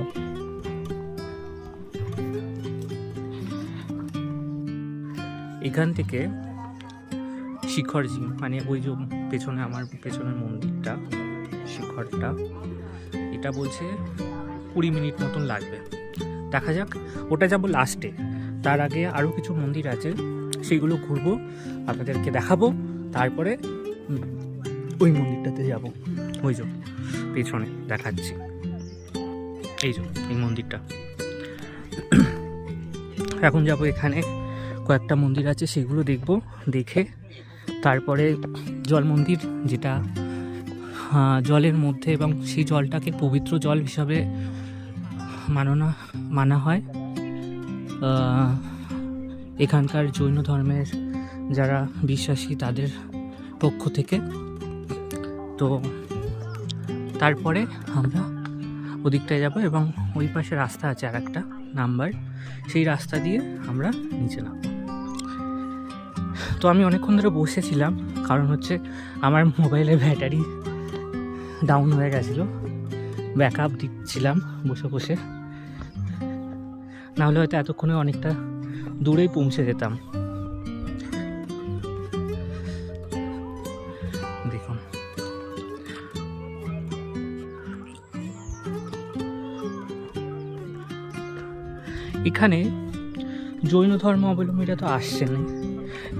এখান থেকে শিখরজি, মানে ওই যে পেছনে আমার পেছনের মন্দিরটা, শিখরটা, এটা বলছে 20 মিনিট মতন লাগবে। দেখা যাক, ওটা যাবো লাস্টে। তার আগে আরও কিছু মন্দির আছে, সেইগুলো ঘুরবো, আপনাদেরকে দেখাবো, তারপরে ওই মন্দিরটাতে যাব। ওই যে পেছনে দেখাচ্ছি, এই যে এই মন্দিরটা। এখন যাব, এখানে কয়েকটা মন্দির আছে সেগুলো দেখব, দেখে তারপরে জল মন্দির, যেটা জলের মধ্যে, এবং সেই জলটাকে পবিত্র জল হিসাবে মানা হয় এখানকার জৈন ধর্মের যারা বিশ্বাসী তাদের পক্ষ থেকে। তো তারপরে আমরা ওদিকটায় যাব, এবং ওই পাশে রাস্তা আছে আর একটা নাম্বার, সেই রাস্তা দিয়ে আমরা নিচে নামব। তো আমি অনেকক্ষণ ধরে বসেছিলাম, কারণ হচ্ছে আমার মোবাইলের ব্যাটারি ডাউন হয়ে গেছিলো, ব্যাকআপ দিচ্ছিলাম বসে বসে, নাহলে হয়তো এতক্ষণে অনেকটা দূরেই পৌঁছে যেতাম। দেখুন এখানে জৈন ধর্ম অবলম্বীরা তো আসছেন,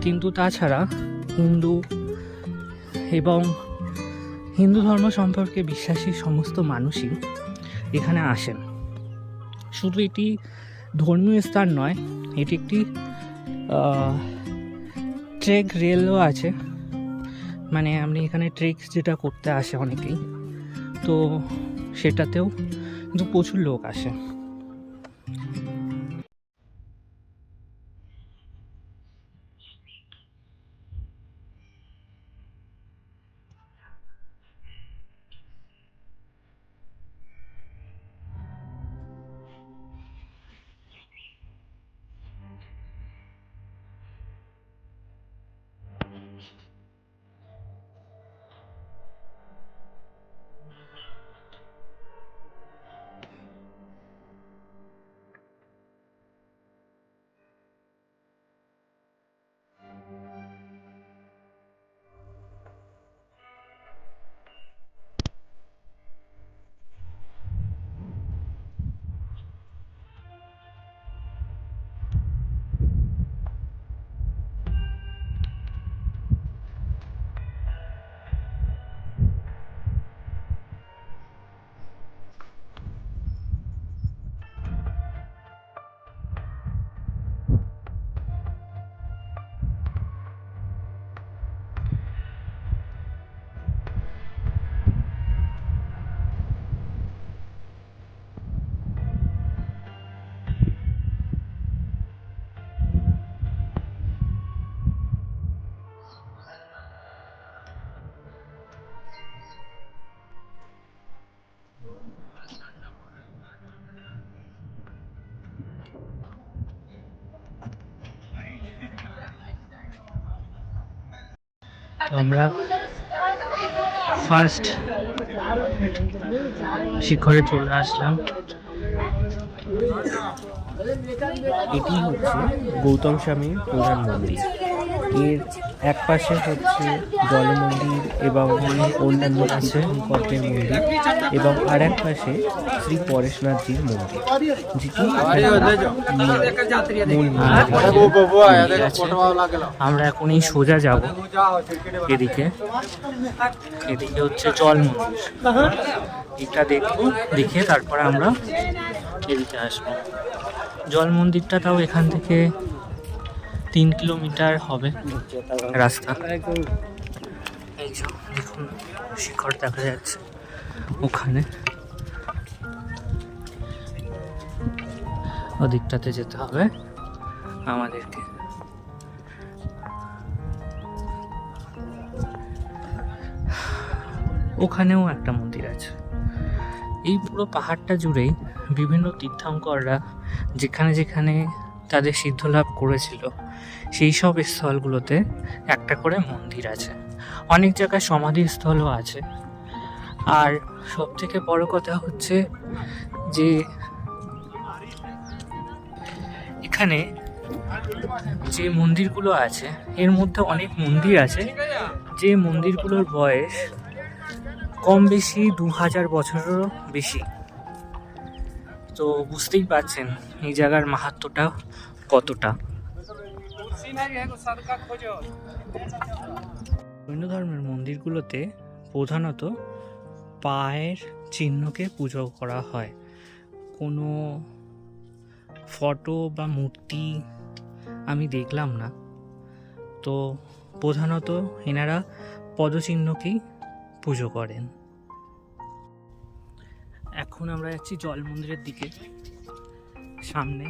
কিন্তু তাছাড়া হিন্দু এবং হিন্দু ধর্ম সম্পর্কে বিশ্বাসী সমস্ত মানুষই এখানে আসেন। শুধু এটি ধর্মীয় স্থান নয়, এটি একটি ট্রেক রেলও আছে, মানে আপনি এখানে ট্রেক যেটা করতে আসে অনেকেই, তো সেটাতেও কিন্তু প্রচুর লোক আসে। আমরা ফার্স্ট শিখরে চলে আসলাম। এটি হচ্ছে গৌতম স্বামীর প্রধান মন্দির। এর এক পাশে হচ্ছে জল মন্দির এবং অন্যান্য আছে শঙ্করের মন্দির, এবং আর এক পাশে শ্রী পরেশনাথজির মন্দির, যেটি মূল মন্দির আছে। আমরা এখন এই সোজা যাব এদিকে। এদিকে হচ্ছে জল মন্দির, এটা দেখবো, দেখে তারপরে আমরা এদিকে আসবো। জল মন্দিরটা তাও এখান থেকে 3 কিলোমিটার হবে রাস্তা। এই যে দেখুন শিখর দেখা যাচ্ছে ওখানে, ওদিকটাতে যেতে হবে আমাদেরকে। ওখানেও একটা মন্দির আছে। এই পুরো পাহাড়টা জুড়েই বিভিন্ন তীর্থঙ্কররা যেখানে যেখানে তাদের সিদ্ধলাভ করেছিল সেই সব স্থলগুলোতে একটা করে মন্দির আছে। অনেক জায়গায় সমাধিস্থলও আছে। আর সব থেকে বড় কথা হচ্ছে যে এখানে যে মন্দিরগুলো আছে এর মধ্যে অনেক মন্দির আছে যে মন্দিরগুলোর বয়স কম বেশি 2000 বছরেরও বেশি। তো বুঝতেই পারছেন এই জায়গার মাহাত্ম্যটা কতটা। জৈন ধর্মের মন্দিরগুলোতে প্রধানত পায়ের চিহ্নকে পুজো করা হয়। কোনো ফটো বা মূর্তি আমি দেখলাম না। তো প্রধানত এনারা পদচিহ্নকেই পুজো করেন। এখন আমরা যাচ্ছি জল মন্দিরের দিকে। সামনে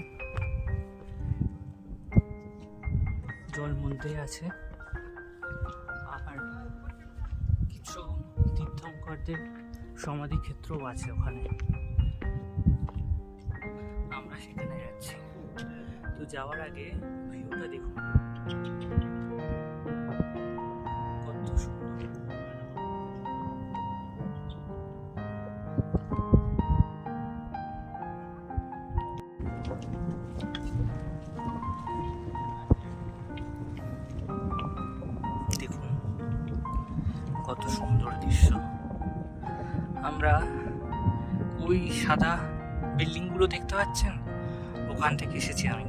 জল মন্দির আছে, আর কিছু তীর্থঙ্করদের সমাধি ক্ষেত্রও আছে ওখানে। আমরা সেখানে যাচ্ছি। তো যাওয়ার আগে ভিউটা দেখুন কত সুন্দর। দেখুন কত সুন্দর দৃশ্য। আমরা ওই সাদা বিল্ডিংগুলো দেখতে পাচ্ছেন, ওখান থেকে এসেছি আমি।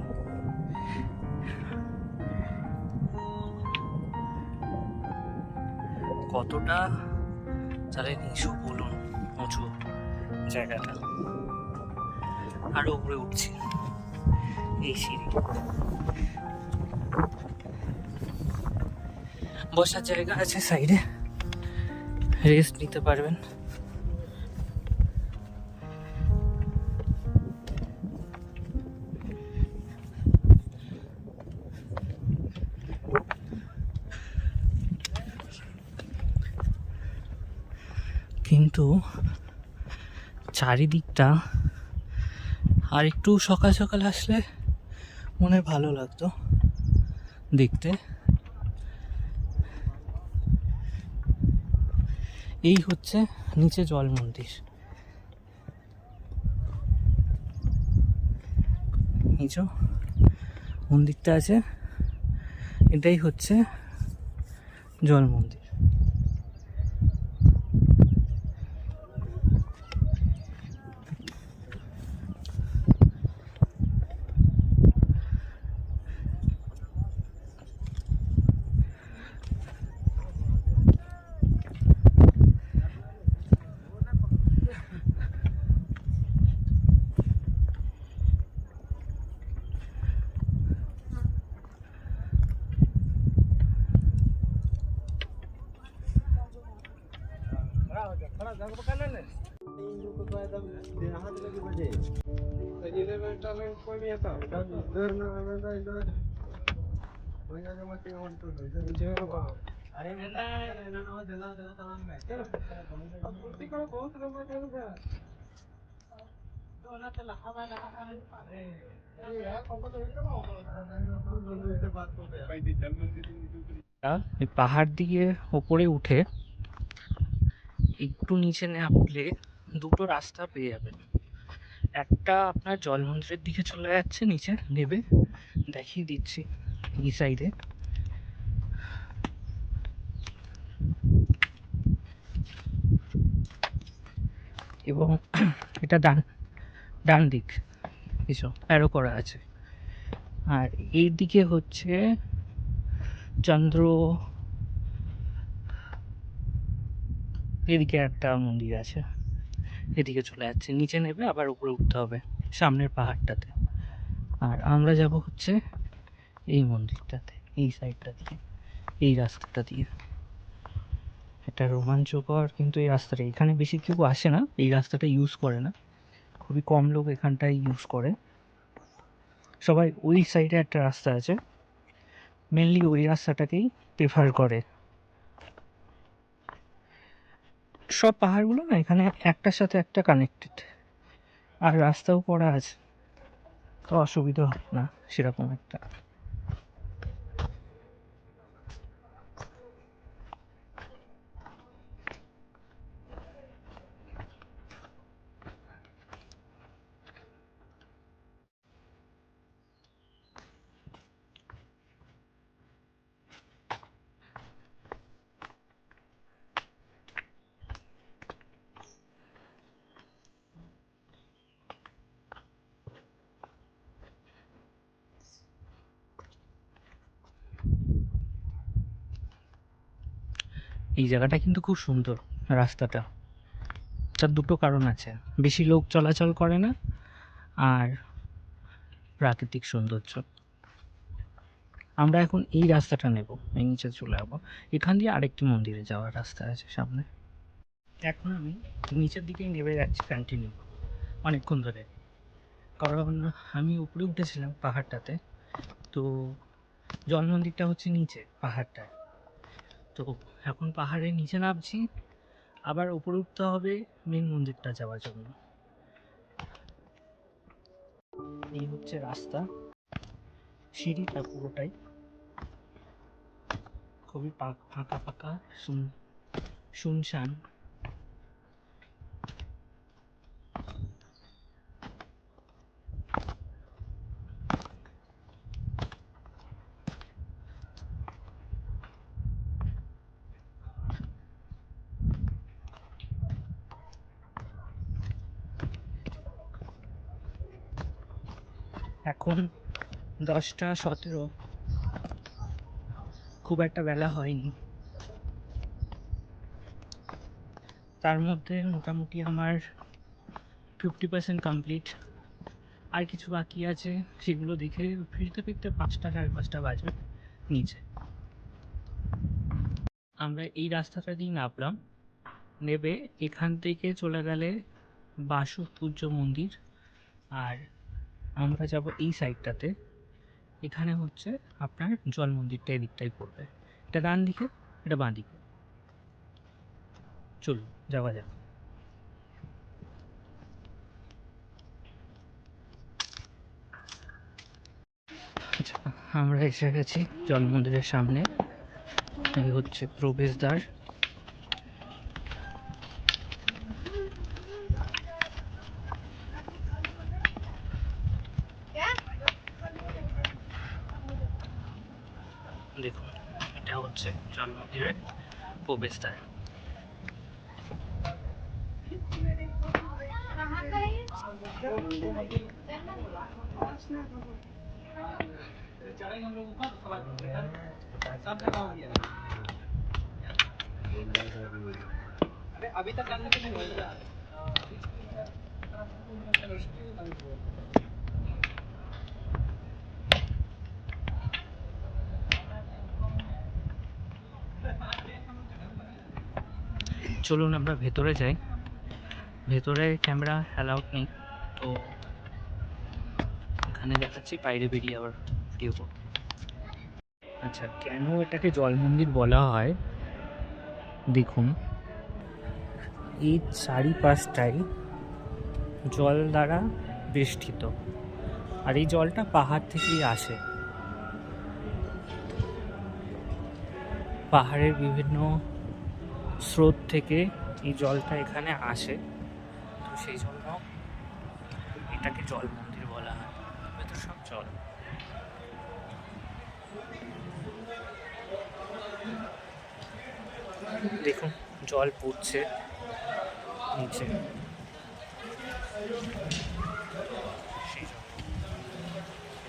কতটা তাহলে নিচু বলুন, উঁচু জায়গাটা। আরো উপরে উঠছি, এই সিঁড়ি। বসার জায়গা আছে সাইডে, রেস্ট নিতে পারবেন। কিন্তু চারিদিকটা আর একটু সকাল সকাল আসলে মনে হয় ভালো লাগতো দেখতে। এই হচ্ছে নিচে জল মন্দির। এই যে মন্দিরটা আছে, এটাই হচ্ছে জল মন্দির। এই পাহাড় দিয়ে ওপরে উঠে একটু নিচে নামলে দুটো রাস্তা পেয়ে যাবেন। একটা আপনার জল মন্দিরের দিকে চলে যাচ্ছে, নিচে নেবে দেখিয়ে দিচ্ছি এই সাইডে। এবং এটা ডান ডান দিক কিছু অ্যারো করা আছে। আর এই দিকে হচ্ছে চন্দ্র, এদিকে একটা মন্দির আছে, এদিকে চলে যাচ্ছে, নিচে নেবে আবার উপরে উঠতে হবে সামনের পাহাড়টাতে। আর আমরা যাব হচ্ছে এই মন্দিরটাতে, এই সাইডটা দিয়ে, এই রাস্তাটা দিয়ে। এটা রোমাঞ্চকর, কিন্তু এই রাস্তাটা এখানে বেশি কেউ আসে না, এই রাস্তাটা ইউজ করে না, খুবই কম লোক এখানটায় ইউজ করে। সবাই ওই সাইডে একটা রাস্তা আছে, মেনলি ওই রাস্তাটাকেই প্রেফার করে। সব পাহাড়গুলো না এখানে একটার সাথে একটা কানেক্টেড, আর রাস্তাও করা আছে, তো অসুবিধা হয় না সেরকম একটা। এই জায়গাটা কিন্তু খুব সুন্দর রাস্তাটা, তার দুটো কারণ আছে, বেশি লোক চলাচল করে না আর প্রাকৃতিক সৌন্দর্য। আমরা এখন এই রাস্তাটা নেব, এই নিচে চলে যাবো, এখান দিয়ে আরেকটি মন্দিরে যাওয়ার রাস্তা আছে সামনে। এখন আমি নিচের দিকেই নেমে যাচ্ছি কন্টিনিউ অনেকক্ষণ ধরে, কারণ আমি উপরে উঠেছিলাম পাহাড়টাতে, তো জল মন্দিরটা হচ্ছে নিচে পাহাড়টায়, তো এখন পাহাড়ের নিচে নামছি, আবার উপরে উঠতে হবে মেন মন্দিরটা যাওয়ার জন্য। এই হচ্ছে রাস্তা, সিঁড়িটা পুরোটাই খুবই ফাঁকা ফাঁকা শুনশান। এখন 10টা 17, খুব একটা বেলা হয়নি, তার মধ্যে মোটামুটি আমার 50% কমপ্লিট। আর কিছু বাকি আছে, সেগুলো দেখে ফিরতে ফিরতে 5টা 5:30 বাজবে নিচে। আমরা এই রাস্তাটা দিয়ে নামলাম, নেবে এখান থেকে চলে গেলে বাসু পূজ্য মন্দির, আর আমরা যাব এই সাইডটাতে, এখানে হচ্ছে আপনার জল মন্দিরটা এদিকটাই পড়বে, এটা ডান দিকে এটা বাঁ দিকে। চলুন যাওয়া যাক। আচ্ছা, আমরা এসে গেছি জল মন্দিরের সামনে। এই হচ্ছে প্রবেশদ্বার। দেখুন, এটা হচ্ছে জল মন্দিরের প্রবেশদ্বার। अभी तक करने के नहीं होगा। চলুন আমরা ভেতরে যাই। ভেতরে ক্যামেরা অ্যালাউড নেই, তো এখানে দেখাচ্ছি, বাইরে বেরিয়ে আবার ভিডিও করব। আচ্ছা, কেন এটাকে জল মন্দির বলা হয় দেখুন, এই চারিপাশটাই জল দ্বারা বেষ্টিত, আর এই জলটা পাহাড় থেকেই আসে। পাহাড়ের বিভিন্ন স্রোত থেকে এই জলটা এখানে আসে, তো সেই জন্য এটাকে জল মন্দির বলা হয়। ভেতর সব জল। দেখুন, জল পড়ছে নিচে, সেই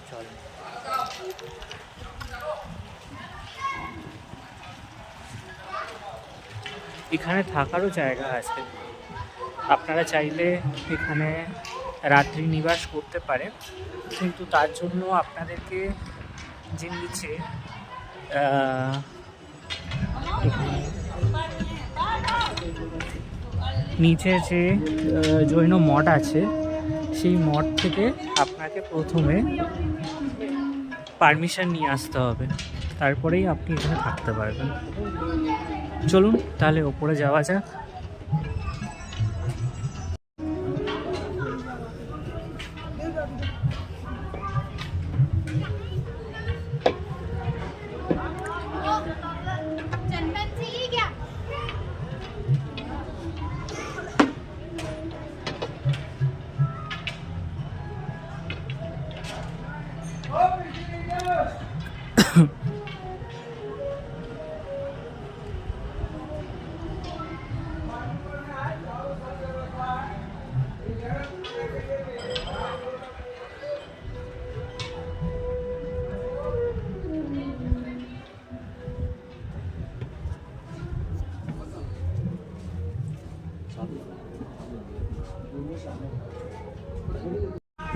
জল। এখানে থাকারও জায়গা আছে, আপনারা চাইলে এখানে রাত্রি নিবাস করতে পারেন, কিন্তু তার জন্য আপনাদেরকে যে নিচে যে জৈন মঠ আছে, সেই মঠ থেকে আপনাকে প্রথমে পারমিশন নিয়ে আসতে হবে, তারপরেই আপনি এখানে থাকতে পারবেন। চলুন তাহলে ওপরে যাওয়া যাক।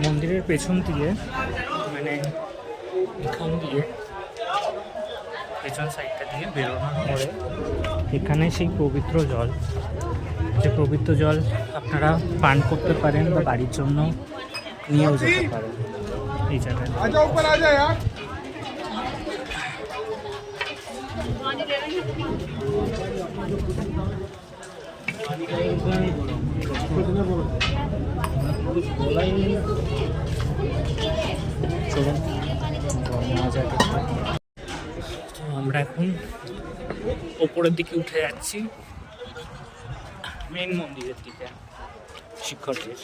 মন্দিরের পেছন দিয়ে, মানে এখান দিয়ে, পেছন সাইডটা দিয়ে বেরোনোর পরে এখানে সেই পবিত্র জল, যে পবিত্র জল আপনারা পান করতে পারেন বা বাড়ির জন্য নিয়েও যেতে পারেন। এই জায়গায় চলুন মজা করতে। তো আমরা এখন ওপরের দিকে উঠে যাচ্ছি, মেন মন্দিরের দিকে, শিক্ষকের।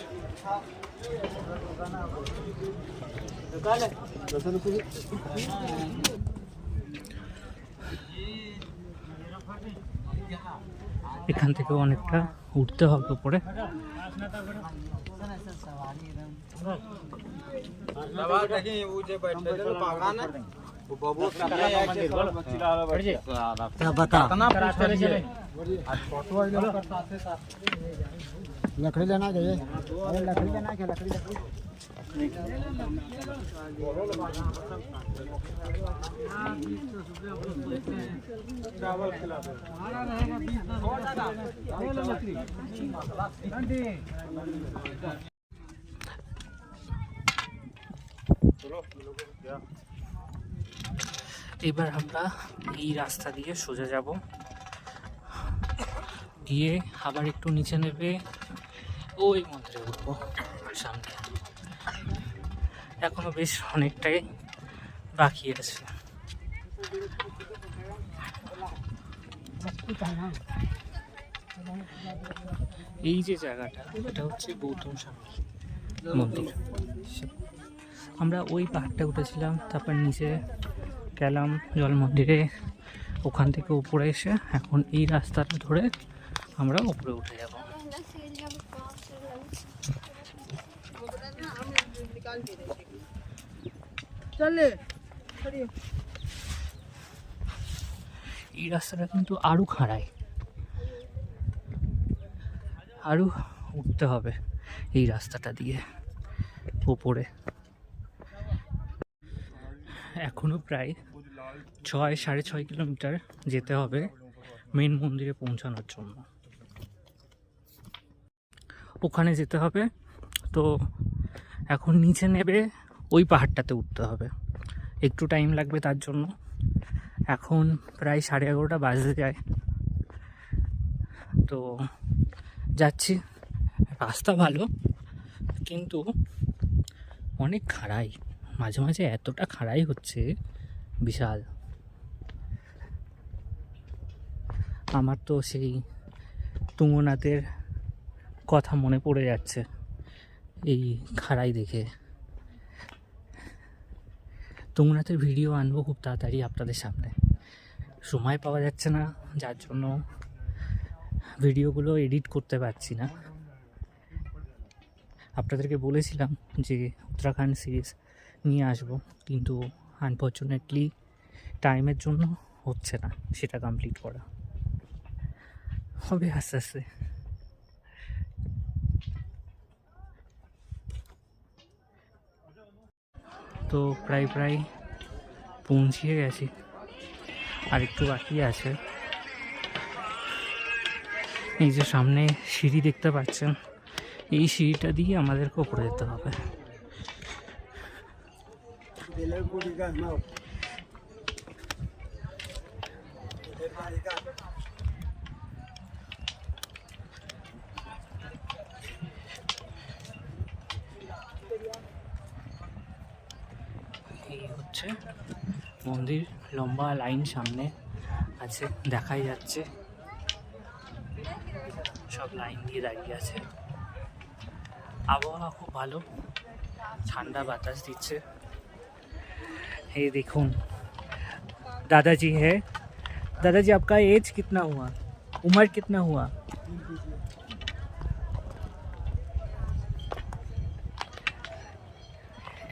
এখান থেকে অনেকটা উঠতে হবে উপরে। लकड़ी लेना चाहिए, अरे लकड़ी लेना क्या, लकड़ी लकड़ी এবার আমরা এই রাস্তা দিয়ে সোজা যাব, গিয়ে আবার একটু নিচে নেবে ওই মন্দিরে উঠবো সামনে। এখনো বেশ অনেকটাই বাকি আছে। এই যে জায়গাটা, এটা হচ্ছে গৌতম স্বামী মন্দির। আমরা ওই পাহাড়টা উঠেছিলাম, তারপর নিচে গেলাম জল মন্দিরে, ওখান থেকে উপরে এসে এখন এই রাস্তাটা ধরে আমরা উপরে উঠে যাব। এই রাস্তাটা কিন্তু আরো খাড়াই, আরো উঠতে হবে এই রাস্তাটা দিয়ে উপরে। এখনো প্রায় 6-6.5 কিলোমিটার যেতে হবে মেন মন্দিরে পৌঁছানোর জন্য। ওখানে যেতে হবে, তো এখন নিচে নেবে ওই পাহাড়টাতে উঠতে হবে, একটু টাইম লাগবে তার জন্য। এখন প্রায় 11:30 বাজতে যায়, তো যাচ্ছি। রাস্তা ভালো কিন্তু অনেক খাড়াই, মাঝে মাঝে এতটা খাড়াই হচ্ছে বিশাল। আমার তো সেই তুঙ্গনাথের কথা মনে পড়ে যাচ্ছে এই খাড়াই দেখে। তুঙ্গনাথের ভিডিও আনবো খুব তাড়াতাড়ি আপনাদের সামনে, সময় পাওয়া যাচ্ছে না, যার জন্য ভিডিওগুলো এডিট করতে পারছি না। আপনাদেরকে বলেছিলাম যে উত্তরাখণ্ড সিরিজ নিয়ে আসবো, কিন্তু আনফর্চুনেটলি টাইমের জন্য হচ্ছে না সেটা কমপ্লিট করা। হবে আস্তে আস্তে। তো প্রায় পৌঁছিয়ে গেছি, আর একটু বাকি আছে। এই যে সামনে সিঁড়ি দেখতে পাচ্ছেন, এই সিঁড়িটা দিয়ে আমাদেরকে উপরে যেতে হবে। এই হচ্ছে মন্দির, লম্বা লাইন সামনে আছে, দেখাই যাচ্ছে সব লাইন দিয়ে দাঁড়িয়ে আছে। আবহাওয়া খুব ভালো, ঠান্ডা বাতাস দিচ্ছে। ये देखून दादाजी है। दादाजी आपका एज कितना हुआ, उम्र कितना हुआ?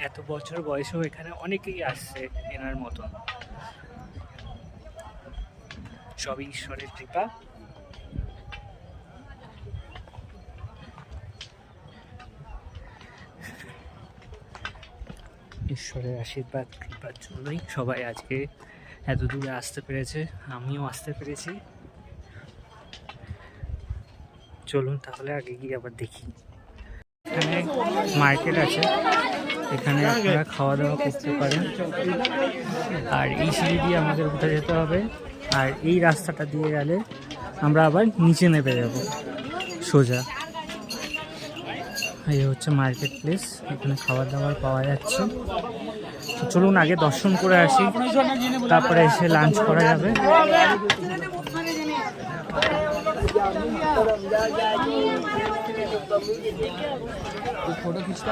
এত বছর বয়সেও এখানে অনেকেই আসছে এনার মতন। সবই ঈশ্বরের কৃপা। ঈশ্বরের আশীর্বাদ কৃপার জন্যই সবাই আজকে এত দূরে আসতে পেরেছে, আমিও আসতে পেরেছি। চলুন তাহলে আগে গিয়ে আবার দেখি। এখানে মার্কেট আছে, এখানে আপনারা খাওয়া দাওয়া করতে পারেন। আর এই সিঁড়ি দিয়ে আমাদের উঠে যেতে হবে, আর এই রাস্তাটা দিয়ে গেলে আমরা আবার নিচে নেমে যাব সোজা। এই হচ্ছে মার্কেট প্লেস, এখানে খাবার দাবার পাওয়া যাচ্ছে। তো চলুন আগে দর্শন করে আসি, তারপরে এসে লাঞ্চ করা যাবে। ফটো খিঁচতে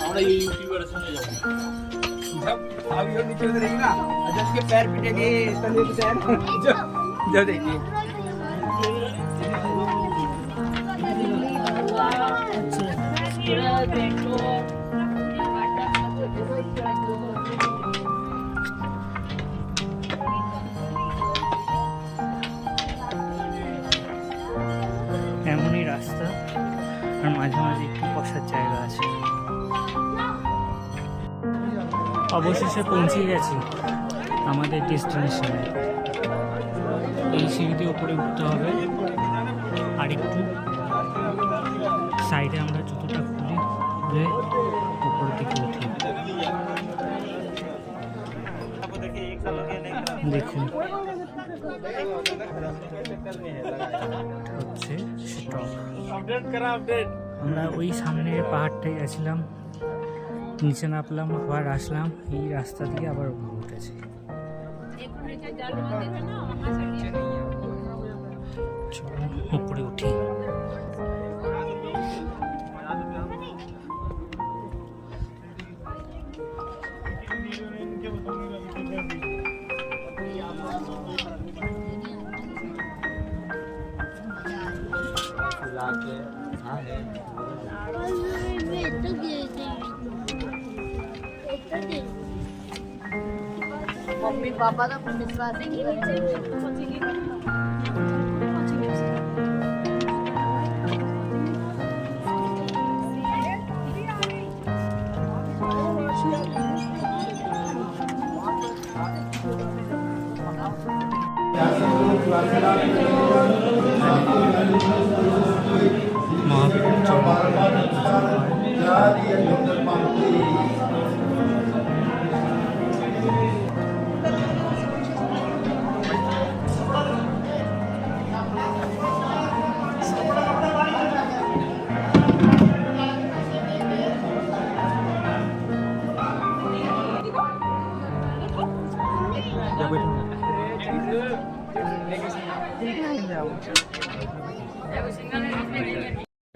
আমরা এই ইউটিউবারের সঙ্গে যাবো। अभी वो नीचे उतरेगी ना, जब उसके पैर पिटेंगे तले पे पैर जो देखिए। এমনই রাস্তা, আর মাঝে মাঝে একটু বসার জায়গা আছে। অবশেষে পৌঁছে গেছি আমাদের ডেস্টিনেশনে। এই উপরে উঠতে হবে। আর একটু সাইডে আমরা জুতোটা খুলে উপরের দিকে উঠি। দেখুন হচ্ছে স্টক। আমরা ওই সামনের পাহাড়টাই গেছিলাম, নিচে নামলাম, আবার আসলাম, এই রাস্তা দিয়ে আবার উপরে উঠেছি। চলুন উপরে উঠি। मम्मी पापा का विश्वास ही नहीं करते।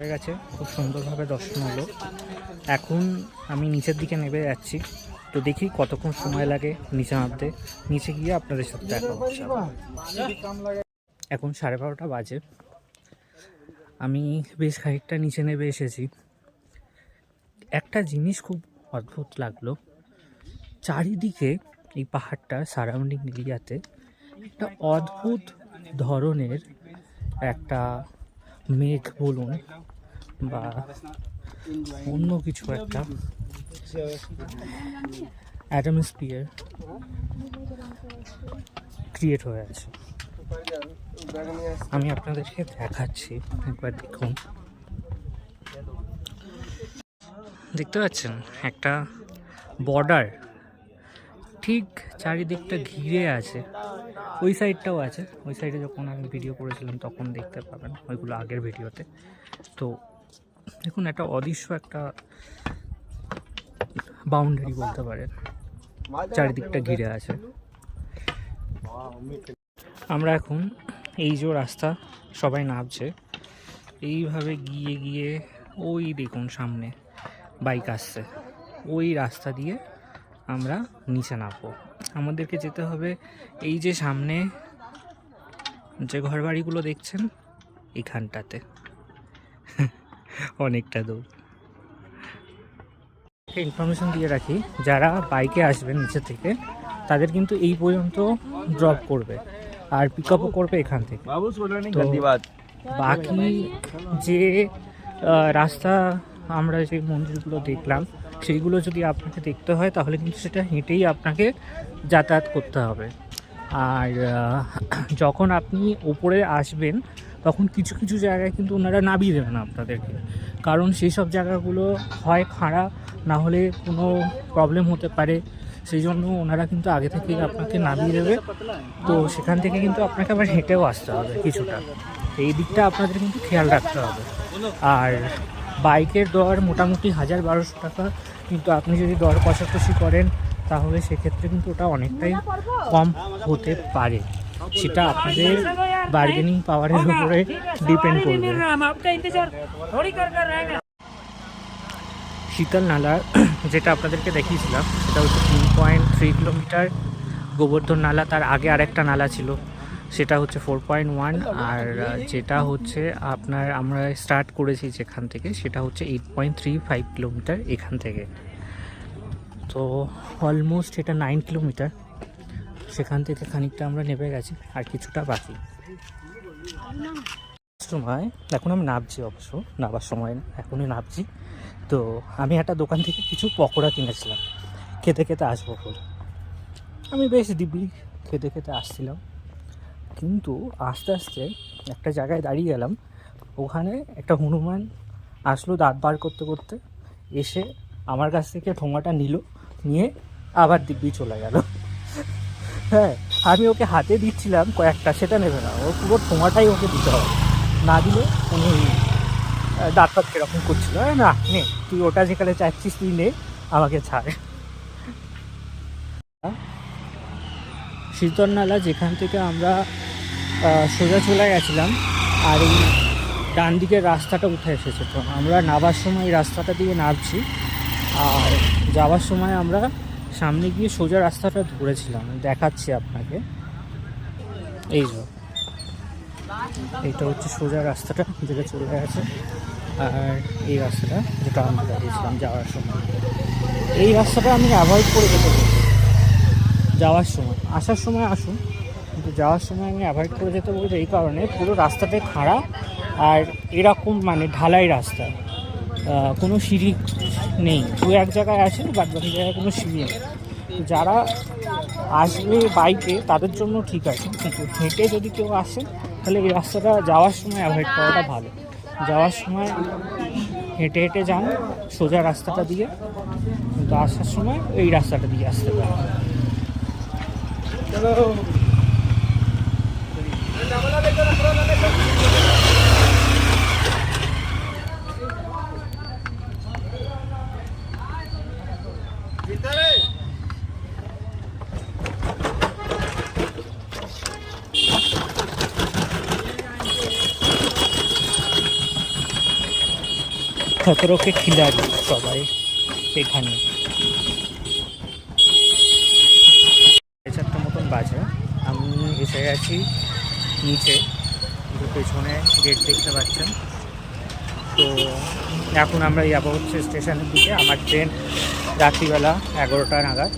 হয়ে গেছে, খুব সুন্দরভাবে দর্শন হলো। এখন আমি নিচের দিকে নেমে যাচ্ছি, তো দেখি কতক্ষণ সময় লাগে নিচে নামতে। নিচে গিয়ে আপনাদের সাথে দেখা হচ্ছে। এখন 12:30 বাজে। আমি বেশ খানিকটা নিচে নেমে এসেছি। একটা জিনিস খুব অদ্ভুত লাগলো, চারিদিকে এই পাহাড়টার সারাউন্ডিং এরিয়াতে একটা অদ্ভুত ধরনের একটা মেঘ বলুন বা অন্য কিছু একটা অ্যাটমসফিয়ার ক্রিয়েট হয়ে আছে। আমি আপনাদেরকে দেখাচ্ছি, একবার দেখুন। দেখতে পাচ্ছেন একটা বর্ডার ঠিক চারিদিকটা ঘিরে আছে। ওই সাইডটাও আছে, ওই সাইডে যখন আমি ভিডিও করেছিলাম তখন দেখতে পাবেন, ওইগুলো আগের ভিডিওতে। তো দেখুন একটা অদৃশ্য একটা বাউন্ডারি বলতে পারেন, চারিদিকটা ঘিরে আছে। আমরা এখন এই যে রাস্তা সবাই নামছে, এইভাবে গিয়ে গিয়ে ওই দেখুন সামনে বাইক আসছে, ওই রাস্তা দিয়ে আমরা নিচে নামবো। আমাদেরকে যেতে হবে এই যে সামনে যে ঘরবাড়িগুলো দেখছেন এইখানটাতে, অনেকটা দূর। ইনফরমেশন দিয়ে রাখি, যারা বাইকে আসবেন নিচে থেকে তাদের কিন্তু এই পর্যন্ত ড্রপ করবে আর পিক আপও করবে এখান থেকে। তো বাকি যে রাস্তা আমরা যে মন্দিরগুলো দেখলাম সেইগুলো যদি আপনাকে দেখতে হয় তাহলে কিন্তু সেটা হেঁটেই আপনাকে যাতায়াত করতে হবে। আর যখন আপনি ওপরে আসবেন তখন কিছু কিছু জায়গায় কিন্তু ওনারা নামিয়ে দেবেন আপনাদেরকে, কারণ সেই সব জায়গাগুলো হয় খাড়া, না হলে কোনো প্রবলেম হতে পারে, সেই জন্য ওনারা কিন্তু আগে থেকেই আপনাকে নামিয়ে দেবে। তো সেখান থেকে কিন্তু আপনাকে আবার হেঁটেও আসতে হবে কিছুটা, এই দিকটা আপনাদের কিন্তু খেয়াল রাখতে হবে। আর বাইকের দর মোটামুটি 1000-1200 টাকা, কিন্তু আপনি যদি দর কষাকষি করেন তাহলে সেক্ষেত্রে কিন্তু ওটা অনেকটাই কম হতে পারে, সেটা আপনাদের বার্গেনিং পাওয়ারের উপরে ডিপেন্ড করবে। শীতল নালা যেটা আপনাদেরকে দেখিয়েছিলাম সেটা হচ্ছে 3.3 কিলোমিটার। গোবর্ধন নালা তার আগে আরেকটা নালা ছিল, সেটা হচ্ছে 4.1, আর যেটা হচ্ছে আপনার আমরা স্টার্ট করেছি যেখান থেকে সেটা হচ্ছে 8.35 কিলোমিটার এখান থেকে। তো অলমোস্ট এটা 9 কিলোমিটার। সেখান থেকে খানিকটা আমরা নেমে গেছি, আর কিছুটা বাকি। সময় এখন আমি নামছি, অবশ্য নামার সময় না, এখনই নামছি। তো আমি একটা দোকান থেকে কিছু পকোড়া কিনেছিলাম, খেতে খেতে আসবো বলে। আমি বেশ দিব্যি খেতে খেতে আসছিলাম, কিন্তু আস্তে আস্তে একটা জায়গায় দাঁড়িয়ে গেলাম, ওখানে একটা হনুমান আসলো দাঁত বার করতে করতে, এসে আমার কাছ থেকে ঠোঙাটা নিয়ে আবার দিব্যি চলে গেল। হ্যাঁ, আমি ওকে হাতে দিচ্ছিলাম কয়েকটা, সেটা নেবে না, ও পুরো ঠোঙাটাই ওকে দিতে হবে, না দিলে উনি দাঁত ফাত কীরকম করছিল, না নে তুই ওটা যেখানে চাচ্ছিস তুই নে, আমাকে ছাড়। শীতলনালা যেখান থেকে আমরা সোজা চলে গেছিলাম, আর এই ডান দিকের রাস্তাটা উঠে এসেছে, তো আমরা নামার সময় এই রাস্তাটা দিয়ে নামছি, আর যাওয়ার সময় আমরা সামনে গিয়ে সোজা রাস্তাটা ধরেছিলাম, দেখাচ্ছি আপনাকে। এই যে এইটা হচ্ছে সোজা রাস্তাটা যেটা চলে গেছে, আর এই রাস্তাটা যেটা আমরা দাঁড়িয়েছিলাম যাওয়ার সময়, এই রাস্তাটা আমি অ্যাভয়েড করে যেতে বলবো যাওয়ার সময়। আসার সময় আসুন, কিন্তু যাওয়ার সময় আমি অ্যাভয়েড করে যেতে বলবো এই কারণে, পুরো রাস্তাটায় খাড়া আর এরকম মানে ঢালাই রাস্তা, কোনো সিঁড়ি নেই, দু এক জায়গায় আছে, বাদ বাকি জায়গায় কোনো সিঁড়ি নেই। যারা আসবে বাইকে তাদের জন্য ঠিক আছে, কিন্তু হেঁটে যদি কেউ আসে তাহলে এই রাস্তাটা যাওয়ার সময় অ্যাভয়েড করাটা ভালো। যাওয়ার সময় হেঁটে হেঁটে যান সোজা রাস্তাটা দিয়ে, কিন্তু আসার সময় এই রাস্তাটা দিয়ে আসতে পারেন। খতরোকে খিলাড়ি সবাই এখানে। 4:30 মতন বাজে, আমি এসে গেছি নিচে, কিন্তু পেছনে গেট দেখতে পাচ্ছেন। তো এখন আমরা যাবো হচ্ছে স্টেশনের দিকে, আমার ট্রেন রাত্রিবেলা 11টা নাগাদ।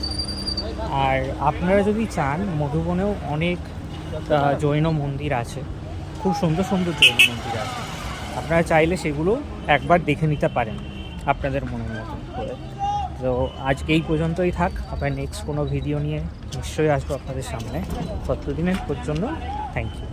আর আপনারা যদি চান, মধুবনেও অনেক জৈন মন্দির আছে, খুব সুন্দর সুন্দর জৈন মন্দির আছে, আপনারা চাইলে সেগুলো একবার দেখে নিতে পারেন আপনাদের মনের মতন করে। তো আজকে এই পর্যন্তই থাক, আবার নেক্সট কোনো ভিডিও নিয়ে নিশ্চয়ই আসবো আপনাদের সামনে। ততদিনের পর্যন্ত থ্যাংক ইউ।